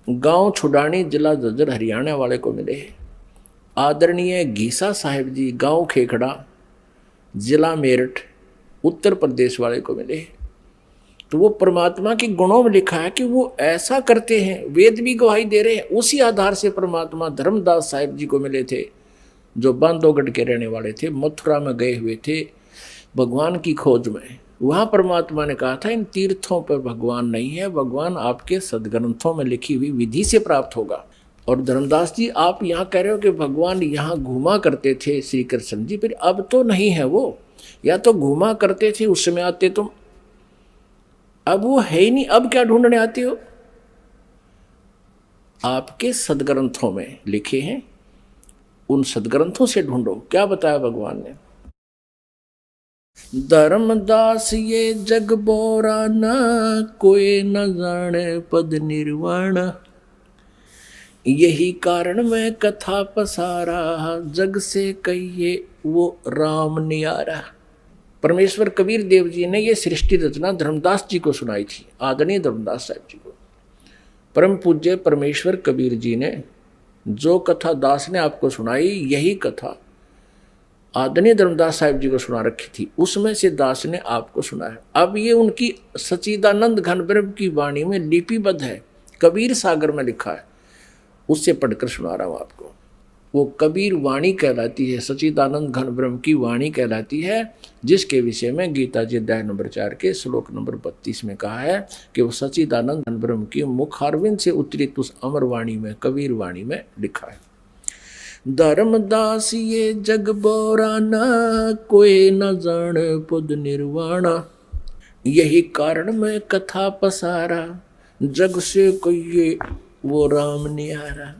गांव छुडानी जिला झज्जर हरियाणा वाले को मिले, आदरणीय घीसा साहिब जी गांव खेखड़ा जिला मेरठ उत्तर प्रदेश वाले को मिले। तो वो परमात्मा के गुणों में लिखा है कि वो ऐसा करते हैं, वेद भी गवाही दे रहे हैं। उसी आधार से परमात्मा धर्मदास साहिब जी को मिले थे, जो बांधवगढ़ के रहने वाले थे, मथुरा में गए हुए थे भगवान की खोज में। वहाँ परमात्मा ने कहा था इन तीर्थों पर भगवान नहीं है, भगवान आपके सदग्रंथों में लिखी हुई विधि से प्राप्त होगा। और धर्मदास जी आप यहाँ कह रहे हो कि भगवान यहाँ घूमा करते थे श्री कृष्ण जी, फिर अब तो नहीं है वो, या तो घूमा करते थे उस समय आते तुम, अब वो है ही नहीं, अब क्या ढूंढने आते हो? आपके सदग्रंथों में लिखे हैं, उन सदग्रंथों से ढूंढो। क्या बताया भगवान ने? धर्मदास ये जग बोरा न, कोई न जाने पद निर्वाण, यही कारण मैं कथा पसारा, जग से कहिए वो राम नियारा। परमेश्वर कबीर देव जी ने ये सृष्टि रचना धर्मदास जी को सुनाई थी, आदरणीय धर्मदास साहिब जी को। परम पूज्य परमेश्वर कबीर जी ने जो कथा दास ने आपको सुनाई, यही कथा आदरणीय धर्मदास साहिब जी को सुना रखी थी, उसमें से दास ने आपको सुनाया। अब ये उनकी सच्चिदानंद घन ब्रह्म की वाणी में लिपिबद्ध है, कबीर सागर में लिखा है, उससे पढ़कर सुना रहा हूं आपको। वो कबीर वाणी कहलाती है, सच्चिदानंद घन ब्रह्म की वाणी कहलाती है, जिसके विषय में गीता जी अध्याय नंबर 4 के श्लोक नंबर 32 में कहा है कि वो सच्चिदानंद घन ब्रह्म की मुखारविंद से उतरित उस अमर वाणी में, कबीर वाणी में लिखा है। धर्मदास ये जग बोराना, कोई न जान पुद निर्वाणा, यही कारण मैं कथा पसारा, जग से कोई ये वो राम निहारा।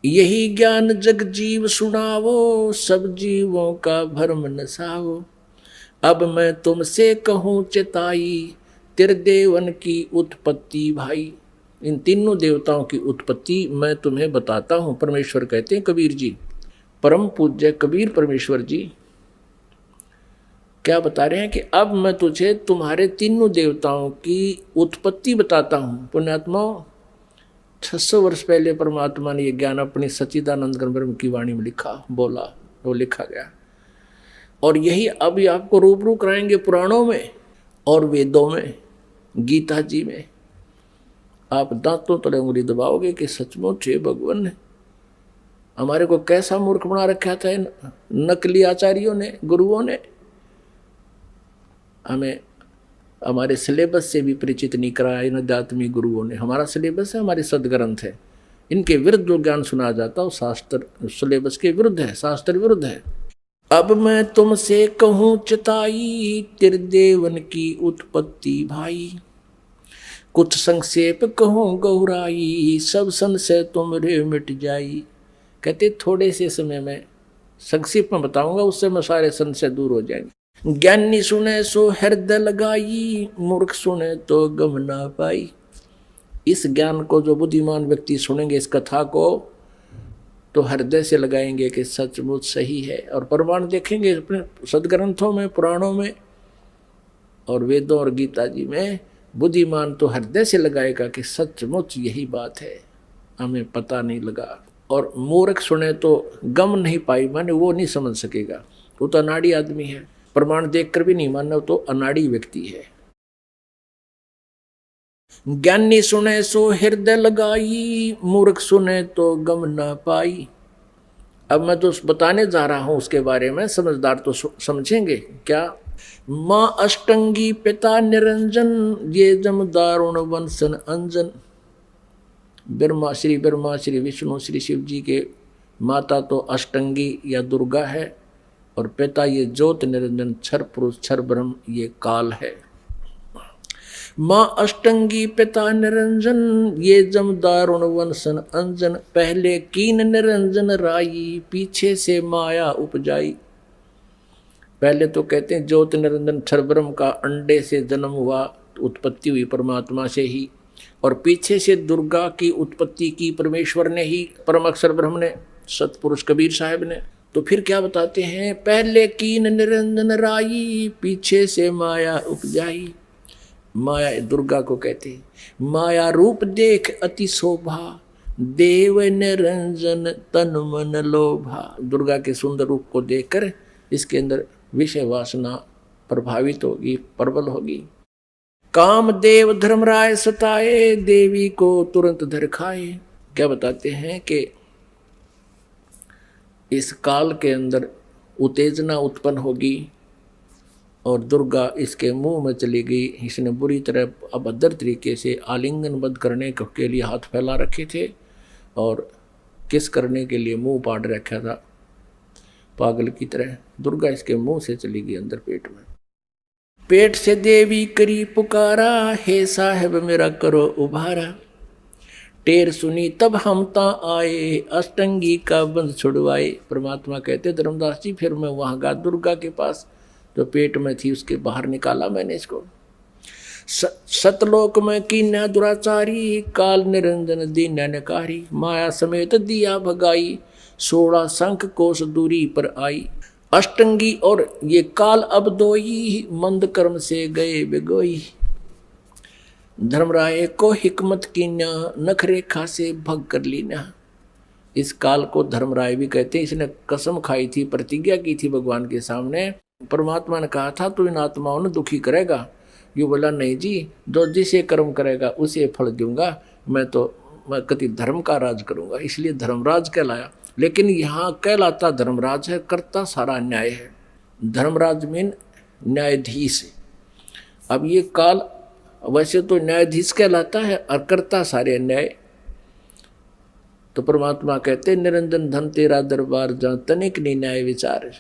यही ज्ञान जग जीव सुनावो, सब जीवों का भरम नसावो। अब मैं तुमसे कहूँ चिताई, त्रिदेवन की उत्पत्ति भाई। इन तीनों देवताओं की उत्पत्ति मैं तुम्हें बताता हूँ, परमेश्वर कहते हैं कबीर जी। परम पूज्य कबीर परमेश्वर जी क्या बता रहे हैं कि अब मैं तुझे तुम्हारे तीनों देवताओं की उत्पत्ति बताता हूँ। पुण्यात्माओं, 600 वर्ष पहले परमात्मा ने यह ज्ञान अपनी सच्चिदानंद घन ब्रह्म की वाणी में लिखा, बोला, वो लिखा गया। और यही अभी आपको रूबरू कराएंगे पुराणों में और वेदों में, गीता जी में। आप दांतों तले उंगली दबाओगे कि सचमुच है भगवान ने हमारे को कैसा मूर्ख बना रखा था नकली आचार्यों ने, गुरुओं ने। हमें हमारे सिलेबस से भी परिचित नहीं कराया इन अध्यात्मिक गुरुओं ने। हमारा सिलेबस है, हमारे सदग्रंथ है, इनके विरुद्ध जो ज्ञान सुना जाता है वो शास्त्र सिलेबस के विरुद्ध है, शास्त्र विरुद्ध है। अब मैं तुमसे कहूँ चिताई, त्रिदेवन की उत्पत्ति भाई। कुछ संक्षेप कहूँ गौराई, सब संशय तुमरे मिट जाई। कहते थोड़े से समय में संक्षेप में बताऊंगा, उससे मैं सारे संशय दूर हो जाएंगे। ज्ञानी सुने सो हृदय लगाई, मूर्ख सुने तो गम ना पाई। इस ज्ञान को जो बुद्धिमान व्यक्ति सुनेंगे, इस कथा को, तो हृदय से लगाएंगे कि सचमुच सही है। और प्रमाण देखेंगे अपने सदग्रंथों में, पुराणों में और वेदों और गीता जी में। बुद्धिमान तो हृदय से लगाएगा कि सचमुच यही बात है, हमें पता नहीं लगा। और मूर्ख सुने तो गम नहीं पाई, माने वो नहीं समझ सकेगा, वो तो अनाड़ी आदमी है, प्रमाण देखकर भी नहीं मानना, तो अनाड़ी व्यक्ति है। ज्ञानी सुने सो हृदय लगाई, मूर्ख सुने तो गम ना पाई। अब मैं तो बताने जा रहा हूं उसके बारे में, समझदार तो समझेंगे क्या। माँ अष्टंगी पिता निरंजन, ये जम दारुण वंशन अंजन। ब्रह्मा श्री विष्णु श्री शिव जी के माता तो अष्टंगी या दुर्गा है, और पिता ये ज्योत निरंजन क्षर पुरुष क्षर ब्रह्म ये काल है। माँ अष्टंगी पिता निरंजन, ये जम दारुण वंशन अंजन। पहले कीन निरंजन राई, पीछे से माया उपजाई। पहले तो कहते हैं ज्योत निरंजन क्षर ब्रह्म का अंडे से जन्म हुआ, उत्पत्ति हुई परमात्मा से ही, और पीछे से दुर्गा की उत्पत्ति की परमेश्वर ने ही, परम अक्षर ब्रह्म ने, सतपुरुष कबीर साहब ने। तो फिर क्या बताते हैं, पहले कीन निरंजन राई, पीछे से माया उपजाई। माया दुर्गा को कहते हैं। माया रूप देख अति शोभा, देव निरंजन तन मन लोभा। दुर्गा के सुंदर रूप को देखकर इसके अंदर विषय वासना प्रभावित होगी, प्रबल होगी। काम देव धर्मराय सताए, देवी को तुरंत धर खाए। क्या बताते हैं कि इस काल के अंदर उत्तेजना उत्पन्न होगी और दुर्गा इसके मुंह में चली गई। इसने बुरी तरह अभद्र तरीके से आलिंगनबद्ध करने के लिए हाथ फैला रखे थे और किस करने के लिए मुंह पाड़ रखा था पागल की तरह। दुर्गा इसके मुंह से चली गई अंदर पेट में। पेट से देवी करी पुकारा, हे साहब मेरा करो उभारा। टेर सुनी तब हम ता आए, अष्टंगी का बंध छुड़वाए। परमात्मा कहते धर्मदास जी, फिर मैं वहाँ गा दुर्गा के पास जो पेट में थी, उसके बाहर निकाला मैंने इसको। सतलोक में कीन्या दुराचारी, काल निरंजन दीन्या नकारी। माया समेत दिया भगाई, 16 शंख कोस दूरी पर आई। अष्टंगी और ये काल अब दोई, मंद कर्म से गए बिगोई। धर्मराय को हिकमत कीन्या, नख रेखा से भग कर लीना। इस काल को धर्मराय भी कहते हैं। इसने कसम खाई थी, प्रतिज्ञा की थी भगवान के सामने। परमात्मा ने कहा था तू इन आत्माओं ने दुखी करेगा। ये बोला नहीं जी, जो जिसे कर्म करेगा उसे फल दूंगा, मैं कति धर्म का राज करूंगा, इसलिए धर्मराज कहलाया। लेकिन यहाँ कहलाता धर्मराज है, करता सारा न्याय है। धर्मराज मीन न्यायाधीश। अब ये काल वैसे तो न्यायाधीश कहलाता है और करता सारे न्याय। तो परमात्मा कहते निरंजन धन तेरा दरबार, जहाँ तनिक नहीं न्याय विचार।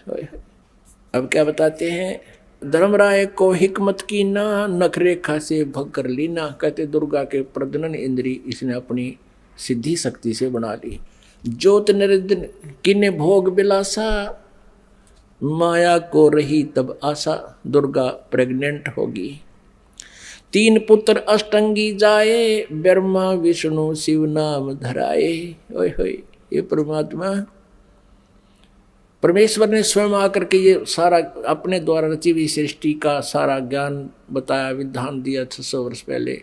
अब क्या बताते हैं, धर्मराय को हिकमत की ना, नख रेखा से भग कर लीना। कहते दुर्गा के प्रजनन इंद्री इसने अपनी सिद्धि शक्ति से बना ली। ज्योत निरंजन किन्ने भोग बिलासा, माया को रही तब आशा। दुर्गा प्रेग्नेंट होगी। 3 पुत्र अष्टंगी जाए, ब्रह्मा विष्णु शिव नाम धराए। ओए होए, ये परमात्मा परमेश्वर ने स्वयं आकर के ये सारा अपने द्वारा रची हुई सृष्टि का सारा ज्ञान बताया, विधान दिया 600 वर्ष पहले।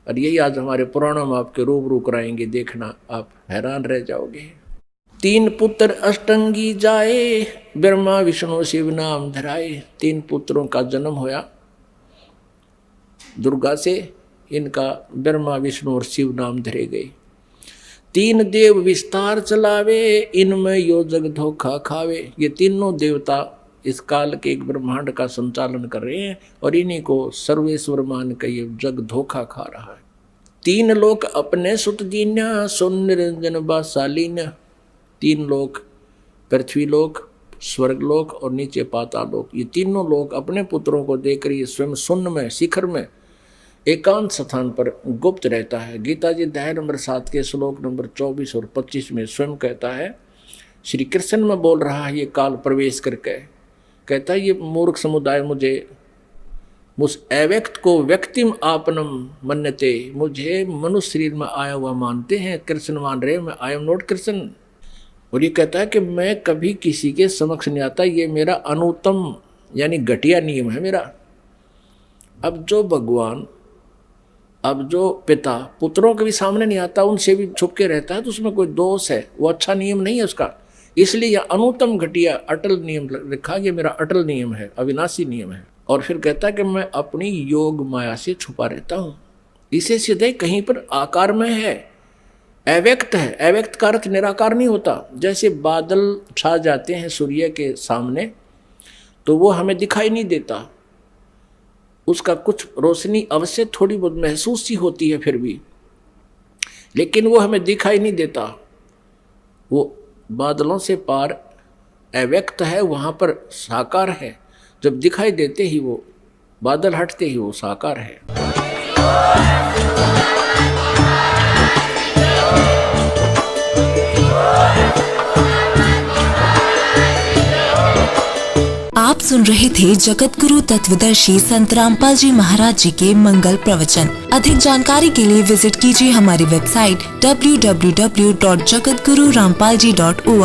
और यही आज हमारे पुराणों में आपके रूबरू कराएंगे, देखना आप हैरान रह जाओगे। 3 पुत्र अष्टंगी जाए, ब्रह्मा विष्णु शिव नाम धराए। 3 पुत्रों का जन्म होया दुर्गा से, इनका ब्रह्मा विष्णु और शिव नाम धरे गए। 3 देव विस्तार चलावे, इनमें यो जग धोखा खावे। ये तीनों देवता इस काल के एक ब्रह्मांड का संचालन कर रहे हैं और इन्हीं को सर्वेश्वर मान के ये जग धोखा खा रहा है। 3 लोक अपने सुत दीन्या, सुन निरंजन बासालीन्या। 3 लोक, पृथ्वी लोक, स्वर्ग लोक और नीचे पाताल लोक, ये तीनों लोग अपने पुत्रों को देकर ये स्वयं शून्य में, शिखर में, एकांत स्थान पर गुप्त रहता है। गीता जी अध्याय नंबर 7 के श्लोक नंबर 24 और 25 में स्वयं कहता है, श्री कृष्ण में बोल रहा है ये काल प्रवेश करके, कहता है ये मूर्ख समुदाय मुझे उस अव्यक्त को व्यक्तिम आपनम मन्यते, मुझे मनुष्य शरीर में आया हुआ मानते हैं, कृष्ण मान रहे, मैं आई एम नॉट कृष्ण। और ये कहता है कि मैं कभी किसी के समक्ष नहीं आता, ये मेरा अनुत्तम यानी घटिया नियम है मेरा। अब जो भगवान, अब जो पिता पुत्रों के भी सामने नहीं आता, उनसे भी छुप के रहता है, तो उसमें कोई दोष है, वो अच्छा नियम नहीं है उसका। इसलिए यह अनुत्तम घटिया अटल नियम लिखा, ये मेरा अटल नियम है, अविनाशी नियम है। और फिर कहता है कि मैं अपनी योग माया से छुपा रहता हूँ। इसे सीधे कहीं पर आकार में है, अव्यक्त है। अव्यक्त का अर्थ निराकार नहीं होता। जैसे बादल छा जाते हैं सूर्य के सामने तो वो हमें दिखाई नहीं देता, उसका कुछ रोशनी अवश्य थोड़ी बहुत महसूस ही होती है फिर भी, लेकिन वो हमें दिखाई नहीं देता। वो बादलों से पार अव्यक्त है, वहाँ पर साकार है। जब दिखाई देते ही वो बादल हटते ही वो साकार है। आप सुन रहे थे जगत गुरु तत्वदर्शी संत रामपाल जी महाराज जी के मंगल प्रवचन। अधिक जानकारी के लिए विजिट कीजिए हमारी वेबसाइट www.jagatgururampalji.org।